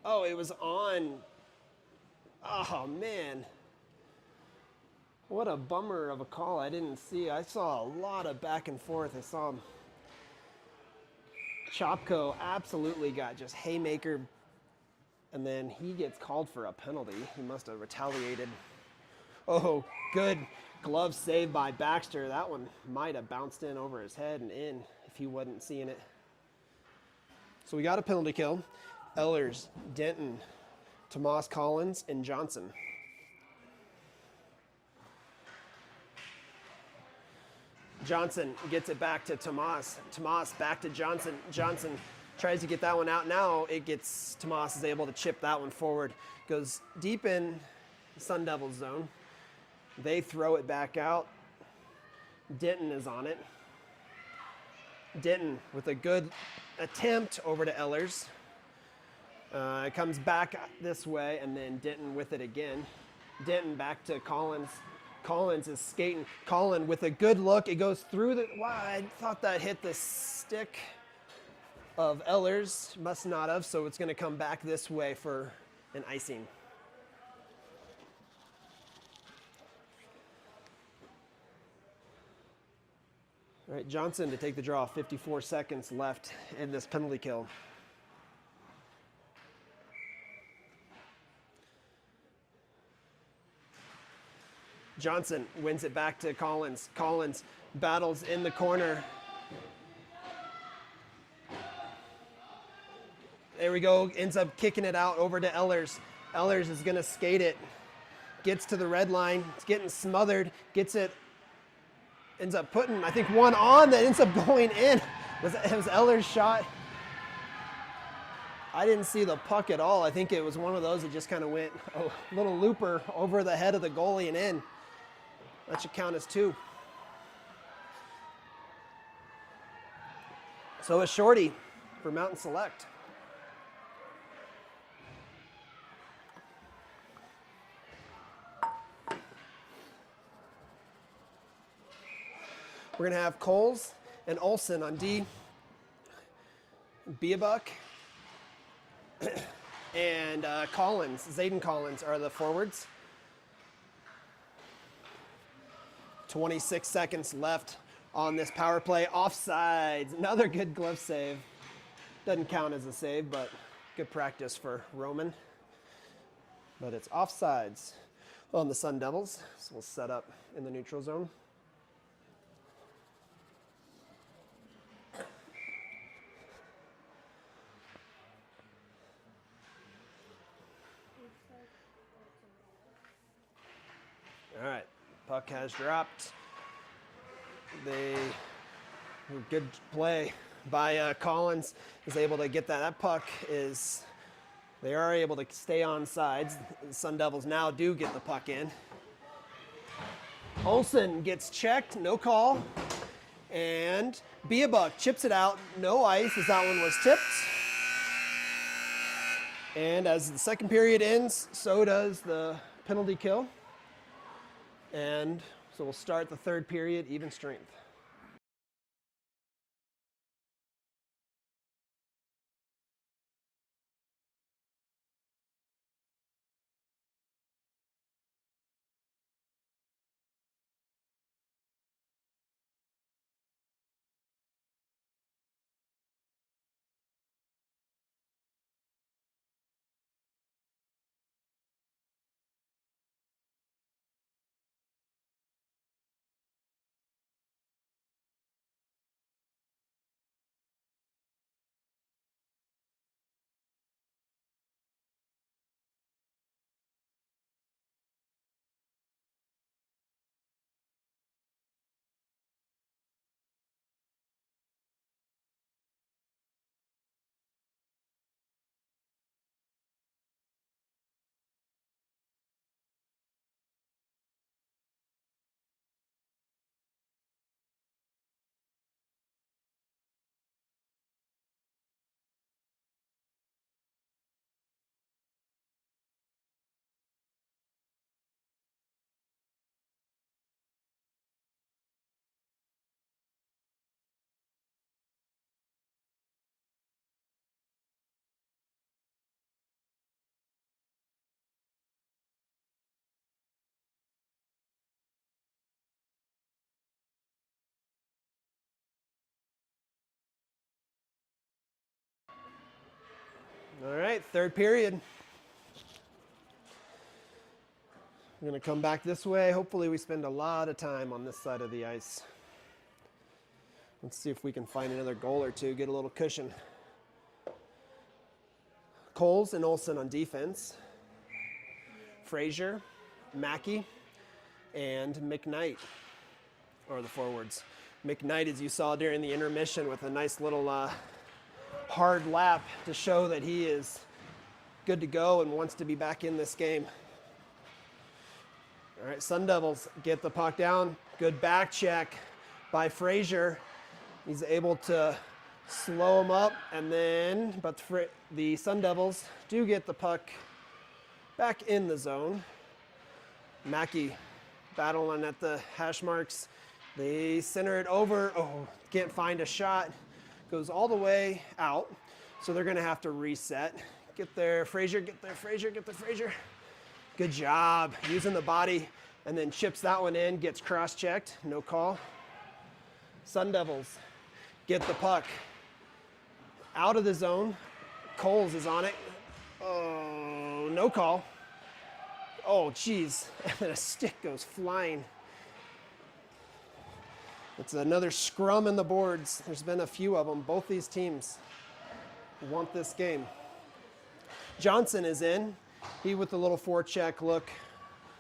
Oh, it was on. Oh, man. What a bummer of a call. I didn't see. I saw a lot of back and forth. I saw him. Chopko absolutely got just haymaker, and then he gets called for a penalty. He must have retaliated. Oh, good glove save by Baxter. That one might have bounced in over his head and in if he wasn't seeing it. So we got a penalty kill. Ehlers, Denton, Tomas Collins, and Johnson. Johnson gets it back to Tomas. Tomas back to Johnson. Johnson tries to get that one out. Now it gets, Tomas is able to chip that one forward. Goes deep in Sun Devils zone. They throw it back out. Denton is on it. Denton with a good attempt over to Ehlers. It comes back this way, and then Denton with it again. Denton back to Collins. Collins is skating. Collin with a good look. It goes through the, wow, I thought that hit the stick of Ehlers. Must not have, so it's going to come back this way for an icing. All right, Johnson to take the draw. 54 seconds left in this penalty kill. Johnson wins it back to Collins. Collins battles in the corner. There we go. Ends up kicking it out over to Ehlers. Ehlers is going to skate it. Gets to the red line. It's getting smothered. Gets it. Ends up putting, I think, one on that ends up going in. It was Ehlers' shot. I didn't see the puck at all. I think it was one of those that just kind of went a little looper over the head of the goalie and in. That should count as 2. So a shorty for Mountain Select. We're going to have Coles and Olsen on D. Biabuck and Collins, Zayden Collins are the forwards. 26 seconds left on this power play. Offsides. Another good glove save. Doesn't count as a save, but good practice for Roman. But it's offsides on the Sun Devils. So we'll set up in the neutral zone. All right, puck has dropped. Good play by Collins is able to get that. That puck is, they are able to stay on sides. The Sun Devils now do get the puck in. Olsen gets checked, no call. And Biabuck chips it out, no ice as that one was tipped. And as the second period ends, so does the penalty kill. And so we'll start the third period, even strength. All right, third period. We're going to come back this way. Hopefully we spend a lot of time on this side of the ice. Let's see if we can find another goal or two, get a little cushion. Coles and Olsen on defense. Frazier, Mackey, and McKnight are the forwards. McKnight, as you saw during the intermission, with a nice little hard lap to show that he is good to go and wants to be back in this game. All right, Sun Devils get the puck down. Good back check by Frazier. He's able to slow him up, and then, but the Sun Devils do get the puck back in the zone. Mackey battling at the hash marks. They center it over. Oh, can't find a shot. Goes all the way out. So they're going to have to reset. Get there, Frazier, get there, Frazier, get there, Frazier. Good job using the body, and then chips that one in, gets cross-checked, no call. Sun Devils get the puck out of the zone. Coles is on it. Oh, no call. Oh, geez, and then a stick goes flying. It's another scrum in the boards. There's been a few of them. Both these teams want this game. Johnson is in. He with the little forecheck look,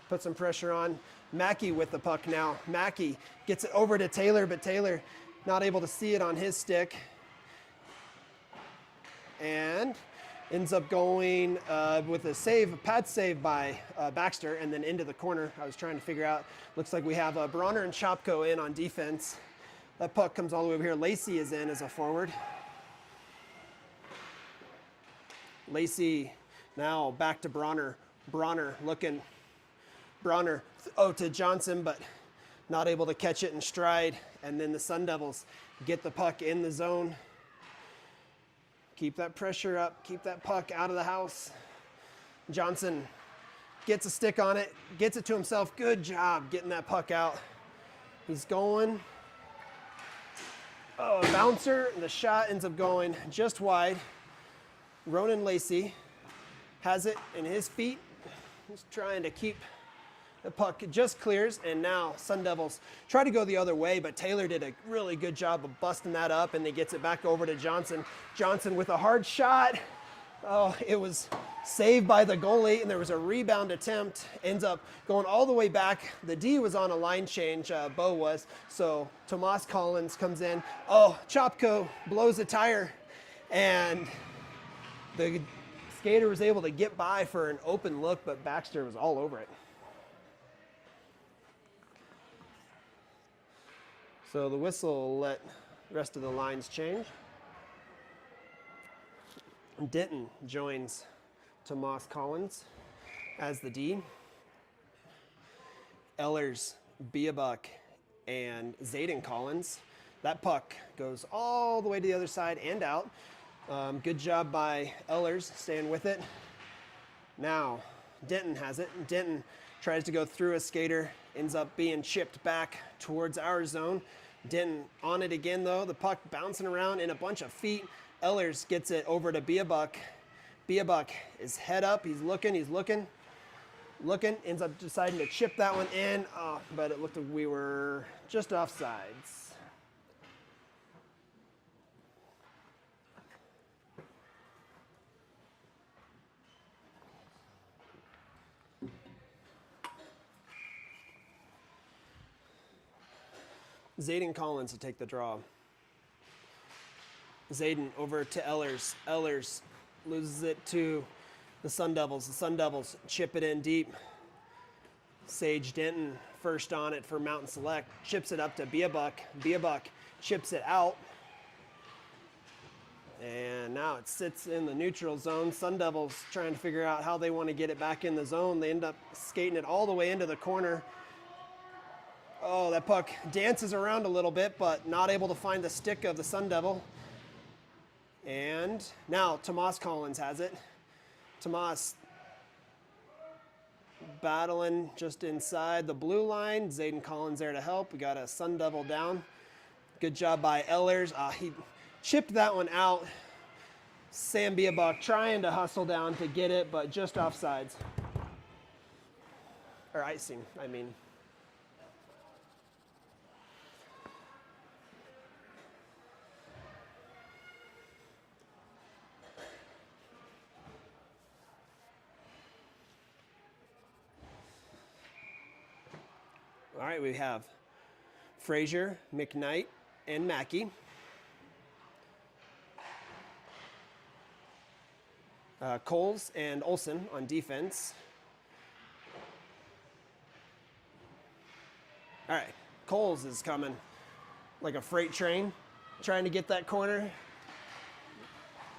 put some pressure on. Mackey with the puck now. Mackey gets it over to Taylor, but Taylor not able to see it on his stick. And Ends up going with a save, a pad save by Baxter, and then into the corner. I was trying to figure out, looks like we have Bronner and Chopko in on defense. That puck comes all the way over here. Lacey is in as a forward. Lacey now back to Bronner. Bronner looking. Bronner, to Johnson, but not able to catch it in stride. And then the Sun Devils get the puck in the zone. Keep that pressure up. Keep that puck out of the house. Johnson gets a stick on it, gets it to himself. Good job getting that puck out. He's going. Oh, a bouncer, and the shot ends up going just wide. Ronan Lacey has it in his feet. He's trying to keep the puck, just clears, and now Sun Devils try to go the other way, but Taylor did a really good job of busting that up, and he gets it back over to Johnson. Johnson with a hard shot. Oh, it was saved by the goalie, and there was a rebound attempt. Ends up going all the way back. The D was on a line change, Bo was, so Tomas Collins comes in. Oh, Chopko blows a tire, and the skater was able to get by for an open look, but Baxter was all over it. So the whistle will let the rest of the lines change. Denton joins Tomas Collins as the D. Ehlers, Biabuk, and Zayden Collins. That puck goes all the way to the other side and out. Good job by Ehlers staying with it. Now Denton has it. Denton tries to go through a skater, ends up being chipped back towards our zone. Denton on it again though, the puck bouncing around in a bunch of feet. Ehlers gets it over to Biabuk. Biabuk is head up, he's looking, ends up deciding to chip that one in, but it looked like we were just offsides. Zayden Collins to take the draw. Zayden over to Ehlers. Ehlers loses it to the Sun Devils. The Sun Devils chip it in deep. Sage Denton first on it for Mountain Select. Chips it up to Biabuk. Biabuk chips it out. And now it sits in the neutral zone. Sun Devils trying to figure out how they want to get it back in the zone. They end up skating it all the way into the corner. Oh, that puck dances around a little bit, but not able to find the stick of the Sun Devil. And now Tomas Collins has it. Tomas battling just inside the blue line. Zayden Collins there to help. We got a Sun Devil down. Good job by Ehlers. He chipped that one out. Sam Biabuk trying to hustle down to get it, but just offsides. Or icing, I mean. All right, we have Frazier, McKnight, and Mackey. Coles and Olsen on defense. All right, Coles is coming like a freight train, trying to get that corner.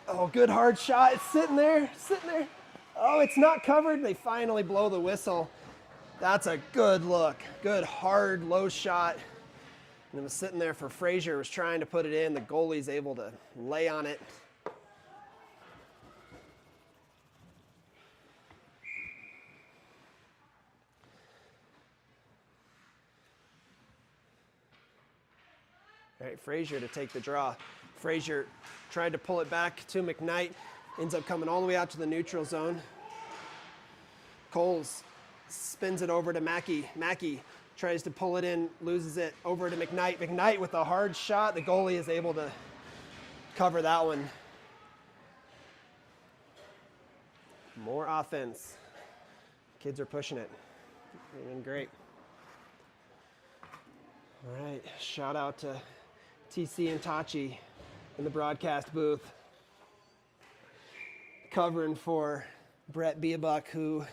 Oh, good hard shot. It's sitting there. Oh, it's not covered. They finally blow the whistle. That's a good look. Good, hard, low shot. And it was sitting there for Frazier, was trying to put it in. The goalie's able to lay on it. All right, Frazier to take the draw. Frazier tried to pull it back to McKnight. Ends up coming all the way out to the neutral zone. Coles spins it over to Mackey. Mackey tries to pull it in, loses it over to McKnight. McKnight with a hard shot. The goalie is able to cover that one. More offense. Kids are pushing it. They're doing great. All right, shout out to TC and Tachi in the broadcast booth. covering for Brett Biebuck, who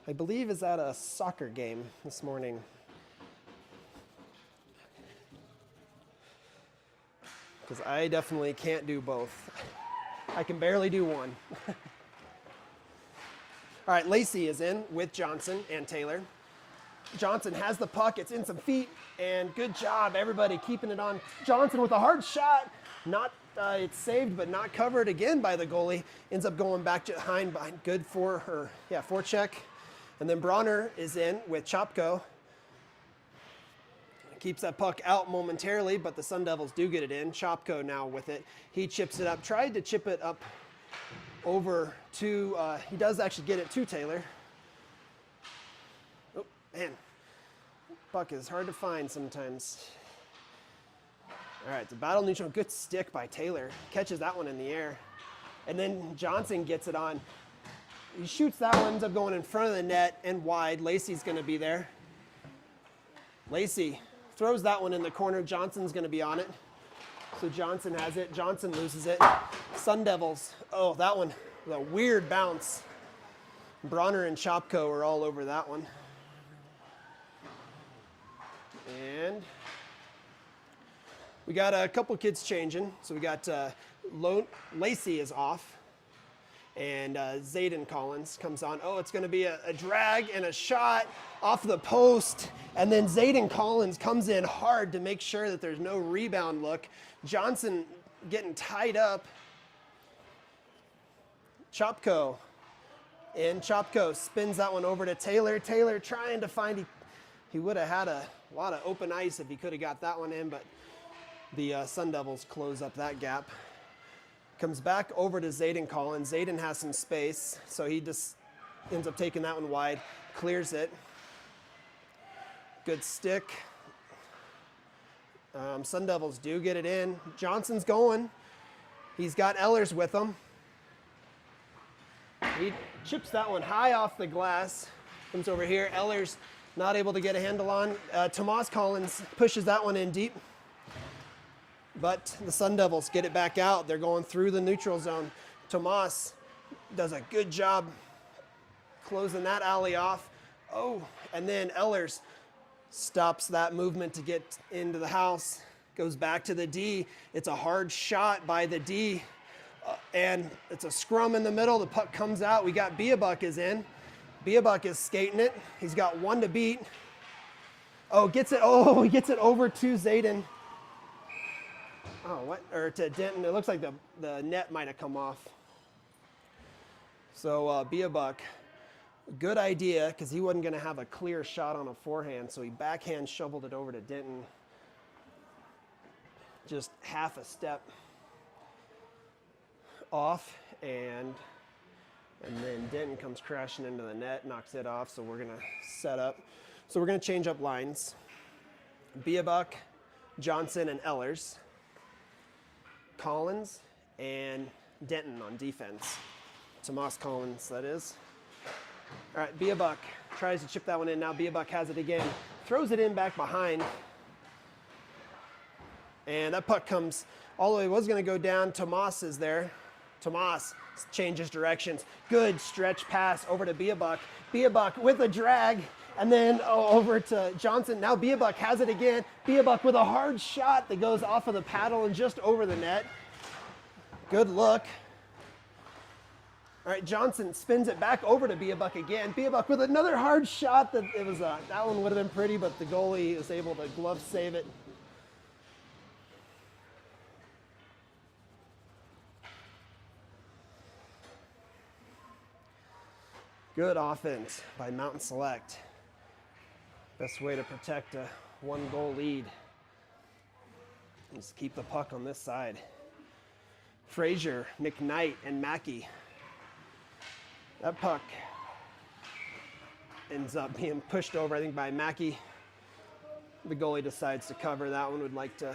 I believe is at a soccer game this morning. Because I definitely can't do both. I can barely do one. All right, Lacey is in with Johnson and Taylor. Johnson has the puck, it's in some feet, and good job, everybody keeping it on. Johnson with a hard shot, it's saved but not covered again by the goalie. Ends up going back behind, good for her, forecheck. And then Bronner is in with Chopko. Keeps that puck out momentarily, but the Sun Devils do get it in. Chopko now with it. He chips it up, tried to chip it up over to, he does actually get it to Taylor. Oh, man. Puck is hard to find sometimes. All right, the battle neutral, good stick by Taylor. Catches that one in the air. And then Johnson gets it on. He shoots that one, ends up going in front of the net and wide. Lacey's gonna be there. Lacey throws that one in the corner. Johnson's gonna be on it. So Johnson has it, Johnson loses it. Sun Devils, oh, that one was a weird bounce. Bronner and Chopko are all over that one. And we got a couple kids changing. So we got Lacey is off, and Zayden Collins comes on. Oh, it's going to be a drag and a shot off the post, and then Zayden Collins comes in hard to make sure that there's no rebound look. Johnson getting tied up. Chopko, and Chopko spins that one over to Taylor. Taylor trying to find, he would have had a lot of open ice if he could have got that one in, but the Sun Devils close up that gap. Comes back over to Zayden Collins. Zayden has some space, so he just ends up taking that one wide, clears it. Good stick. Sun Devils do get it in. Johnson's going. He's got Ehlers with him. He chips that one high off the glass. Comes over here. Ehlers not able to get a handle on. Tomas Collins pushes that one in deep. But the Sun Devils get it back out. They're going through the neutral zone. Tomas does a good job closing that alley off. Oh, and then Ehlers stops that movement to get into the house. Goes back to the D. It's a hard shot by the D. And it's a scrum in the middle. The puck comes out. We got Biebuck is in. Biebuck is skating it. He's got one to beat. Oh, gets it. Oh, he gets it over to Zayden. Oh, what? Or to Denton. It looks like the net might have come off. So Biebuck, good idea, because he wasn't going to have a clear shot on a forehand, so he backhand shoveled it over to Denton. Just half a step off, and then Denton comes crashing into the net, knocks it off, so we're going to set up. So we're going to change up lines. Biebuck, Johnson, and Ehlers. Collins and Denton on defense. Tomas Collins, that is. All right, Biebuck tries to chip that one in. Now Biebuck has it again. Throws it in back behind. And that puck comes all the way. It was going to go down. Tomas is there. Tomas changes directions. Good stretch pass over to Biebuck. Biebuck with a drag. And then over to Johnson. Now Biebuck has it again. Biebuck with a hard shot that goes off of the paddle and just over the net. Good look. All right, Johnson spins it back over to Biebuck again. Biebuck with another hard shot. That one would have been pretty, but the goalie is able to glove save it. Good offense by Mountain Select. Best way to protect a one-goal lead is to keep the puck on this side. Frazier, McKnight, and Mackey. That puck ends up being pushed over, I think, by Mackey. The goalie decides to cover. That one would like to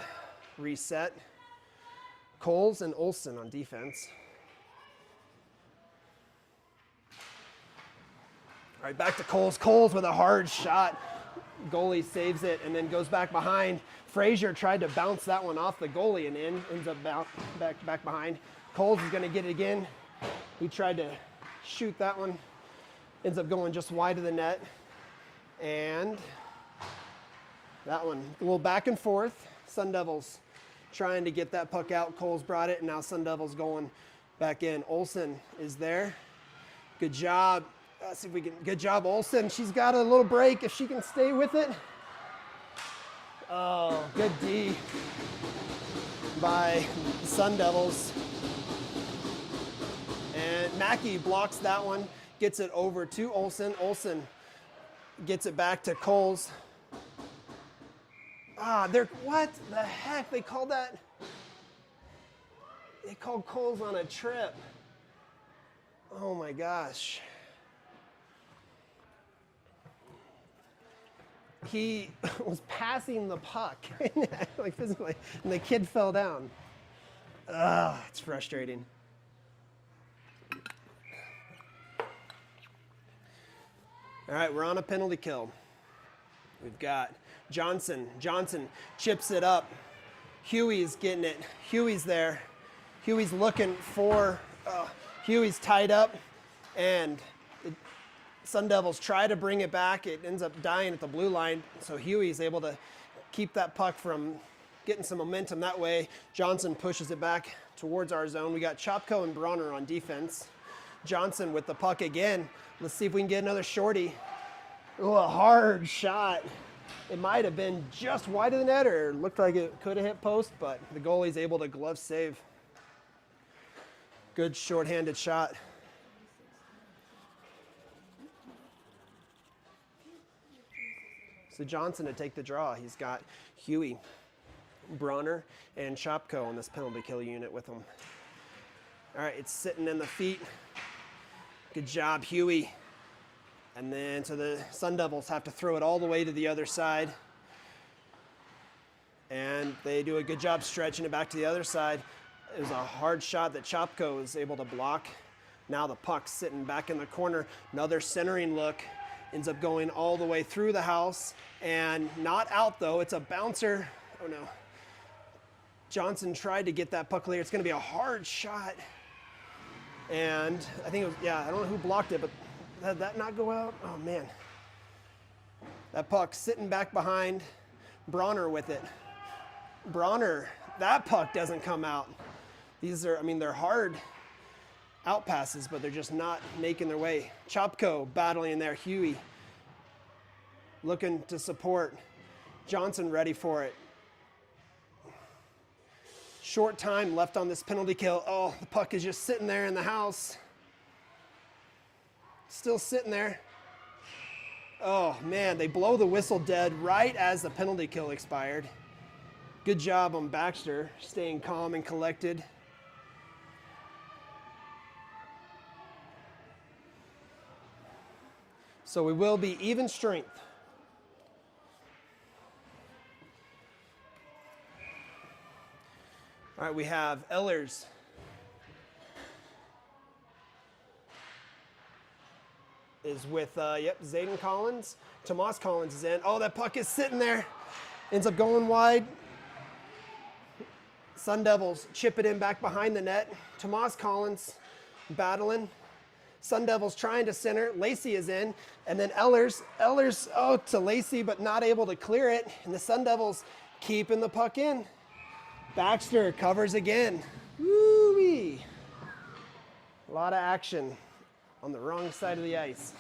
reset. Coles and Olsen on defense. All right, back to Coles. Coles with a hard shot. Goalie saves it and then goes back behind. Frazier tried to bounce that one off the goalie and ends up back behind. Coles is going to get it again. He tried to shoot that one. Ends up going just wide of the net. And that one, a little back and forth. Sun Devils trying to get that puck out. Cole's brought it, and now Sun Devils going back in. Olsen is there. Good job. Let's see if we can. Good job, Olsen. She's got a little break if she can stay with it. Oh, good D by the Sun Devils. And Mackey blocks that one, gets it over to Olsen. Olsen gets it back to Coles. What the heck? They called that. They called Coles on a trip. Oh my gosh. He was passing the puck, like physically, and the kid fell down. It's frustrating. All right, we're on a penalty kill. We've got Johnson. Johnson chips it up. Huey's getting it. Huey's there. Huey's looking for, Huey's tied up, and the Sun Devils try to bring it back. It ends up dying at the blue line, so Huey's able to keep that puck from getting some momentum that way. Johnson pushes it back towards our zone. We got Chopko and Bronner on defense. Johnson with the puck again. Let's see if we can get another shorty. Oh, a hard shot. It might have been just wide of the net, or looked like it could have hit post, but the goalie's able to glove save. Good shorthanded shot. So Johnson to take the draw. He's got Huey, Bronner, and Chopko on this penalty kill unit with him. All right, it's sitting in the feet. Good job, Huey. And then, so the Sun Devils have to throw it all the way to the other side. And they do a good job stretching it back to the other side. It was a hard shot that Chopko was able to block. Now the puck's sitting back in the corner. Another centering look. Ends up going all the way through the house. And not out, though. It's a bouncer. Oh, no. Johnson tried to get that puck clear. It's going to be a hard shot. And I think it was, I don't know who blocked it, but did that not go out? Oh, man. That puck sitting back behind Bronner with it. Bronner, that puck doesn't come out. These are, they're hard out passes, but they're just not making their way. Chopko battling in there. Huey looking to support. Johnson ready for it. Short time left on this penalty kill. Oh, the puck is just sitting there in the house. Still sitting there. Oh, man, they blow the whistle dead right as the penalty kill expired. Good job on Baxter, staying calm and collected. So we will be even strength. All right, we have Ehlers. Is with, Zayden Collins. Tomas Collins is in. Oh, that puck is sitting there. Ends up going wide. Sun Devils chip it in back behind the net. Tomas Collins battling. Sun Devils trying to center. Lacey is in. And then Ehlers, to Lacey, but not able to clear it. And the Sun Devils keeping the puck in. Baxter covers again. Woo-wee. A lot of action on the wrong side of the ice.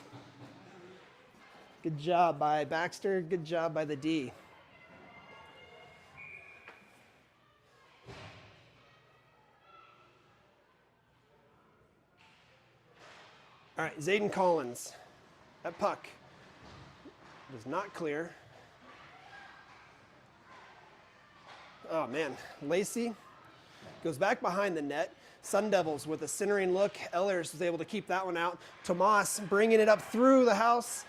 Good job by Baxter. Good job by the D. All right, Zayden Collins. That puck was not clear. Oh, man. Lacey goes back behind the net. Sun Devils with a centering look. Ehlers was able to keep that one out. Tomas bringing it up through the house.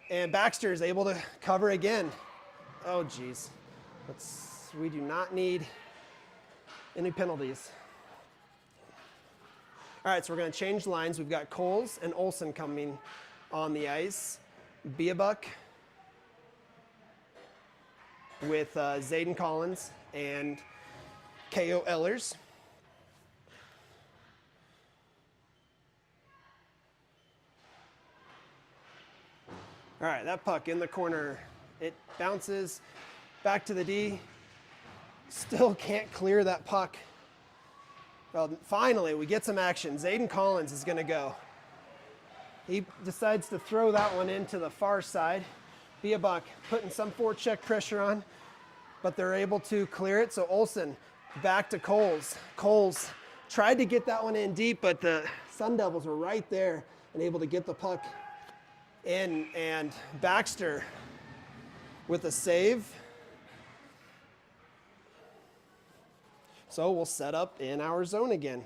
And Baxter is able to cover again. Oh, geez. We do not need any penalties. All right, so we're going to change lines. We've got Coles and Olsen coming on the ice. Biabuck with Zayden Collins and K.O. Ehlers. All right, that puck in the corner. It bounces back to the D. Still can't clear that puck. Well, finally, we get some action. Zayden Collins is going to go. He decides to throw that one into the far side. Biabak putting some forecheck pressure on, but they're able to clear it. So Olsen back to Coles. Coles tried to get that one in deep, but the Sun Devils were right there and able to get the puck in. And Baxter with a save. So we'll set up in our zone again.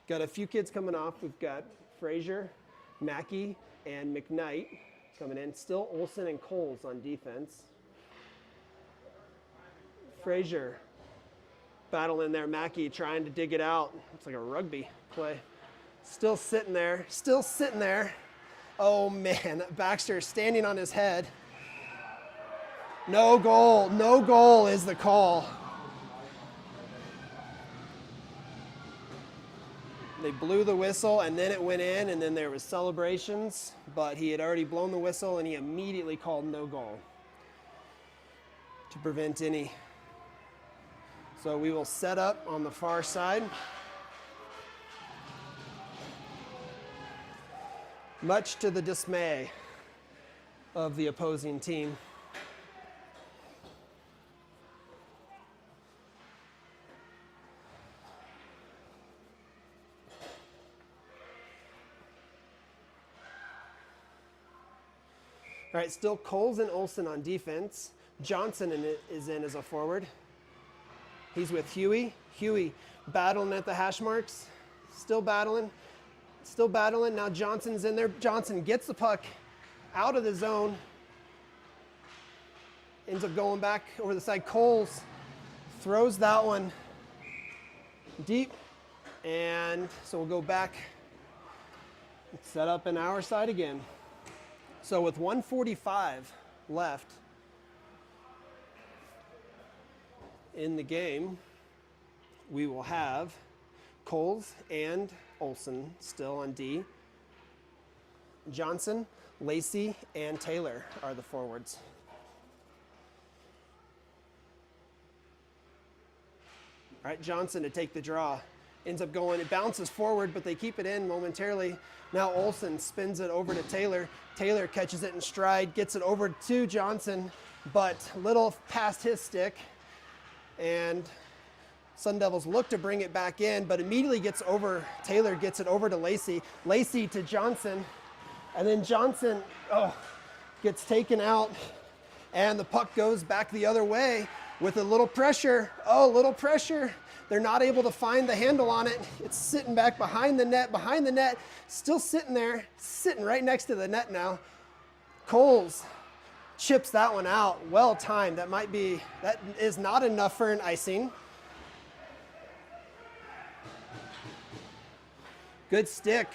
Got a few kids coming off. We've got Frazier, Mackey, and McKnight coming in. Still Olsen and Coles on defense. Frazier battling there. Mackey trying to dig it out. Looks like a rugby play. Still sitting there. Still sitting there. Oh man, Baxter standing on his head. No goal. No goal is the call. They blew the whistle and then it went in and then there was celebrations, but he had already blown the whistle and he immediately called no goal to prevent any. So we will set up on the far side. Much to the dismay of the opposing team. All right, still Coles and Olsen on defense. Johnson is in as a forward. He's with Huey. Huey battling at the hash marks. Still battling. Still battling. Now Johnson's in there. Johnson gets the puck out of the zone. Ends up going back over the side. Coles throws that one deep. And so we'll go back and set up in our side again. So with 1:45 left in the game, we will have Coles and Olsen still on D. Johnson, Lacey, and Taylor are the forwards. All right, Johnson to take the draw. Ends up going, it bounces forward, but they keep it in momentarily. Now Olsen spins it over to Taylor. Taylor catches it in stride, gets it over to Johnson, but little past his stick. And Sun Devils look to bring it back in, but immediately gets over, Taylor gets it over to Lacey. Lacey to Johnson, and then Johnson gets taken out, and the puck goes back the other way with a little pressure. Oh, little pressure. They're not able to find the handle on it. It's sitting back behind the net, still sitting there, sitting right next to the net now. Coles chips that one out. Well timed. That is not enough for an icing. Good stick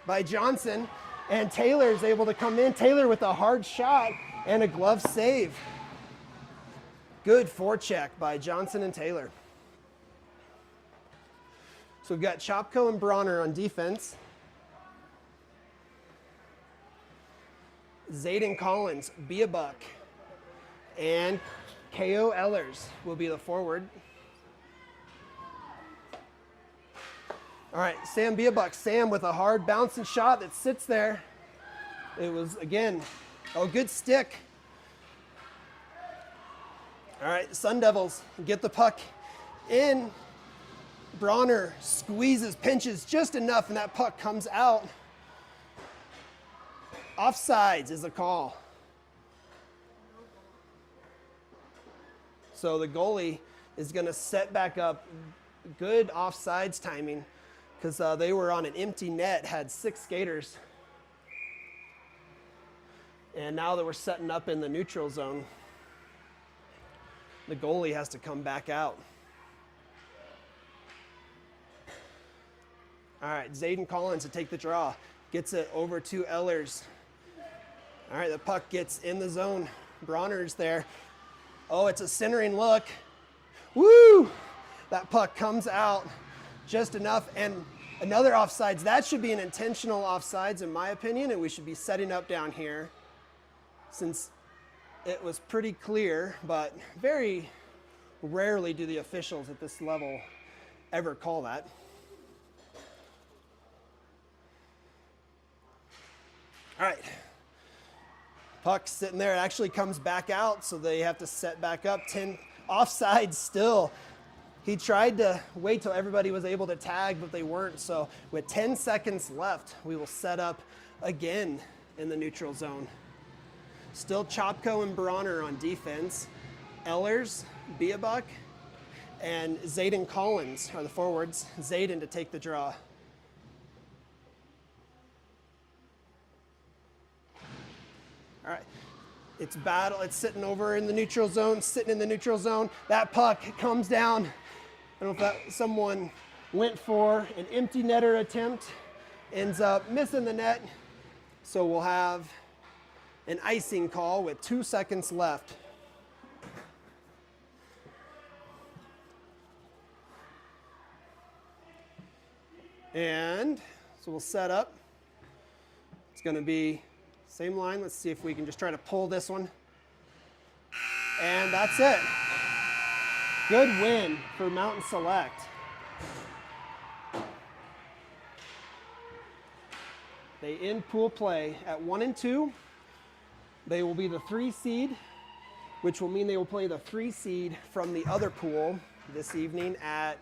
by Johnson, and Taylor's able to come in. Taylor with a hard shot and a glove save. Good forecheck by Johnson and Taylor. So we've got Chopko and Bronner on defense. Zayden Collins, Biabuk, and K.O. Ellers will be the forward. All right, Sam Biabuk. Sam with a hard bouncing shot that sits there. It was, again, good stick. All right, Sun Devils get the puck in. Bronner squeezes, pinches just enough, and that puck comes out. Offsides is the call. So the goalie is going to set back up. Good offsides timing because they were on an empty net, had 6 skaters. And now that we're setting up in the neutral zone, the goalie has to come back out. All right, Zayden Collins to take the draw. Gets it over to Ellers. All right, the puck gets in the zone. Bronner's there. Oh, it's a centering look. Woo! That puck comes out just enough, and another offsides. That should be an intentional offsides in my opinion, and we should be setting up down here. since it was pretty clear, but very rarely do the officials at this level ever call that. All right. Puck's sitting there. It actually comes back out, so they have to set back up. 10 offside still. He tried to wait till everybody was able to tag, but they weren't. So with 10 seconds left, we will set up again in the neutral zone. Still Chopko and Bronner on defense. Ellers, Biabuk, and Zayden Collins are the forwards. Zayden to take the draw. All right. It's battle. It's sitting over in the neutral zone, sitting in the neutral zone. That puck comes down. I don't know if that someone went for an empty netter attempt, ends up missing the net. So we'll have an icing call with 2 seconds left. And so we'll set up. It's going to be same line. Let's see if we can just try to pull this one. And that's it. Good win for Mountain Select. They end pool play at 1 and 2. They will be the 3 seed, which will mean they will play the 3 seed from the other pool this evening at,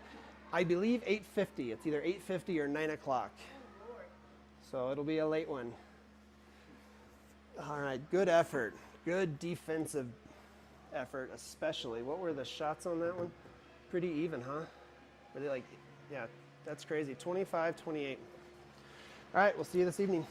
I believe, 8:50. It's either 8:50 or 9 o'clock. So it'll be a late one. All right, good effort. Good defensive effort, especially. What were the shots on that one? Pretty even, huh? Were they like, yeah, that's crazy. 25-28. All right, we'll see you this evening.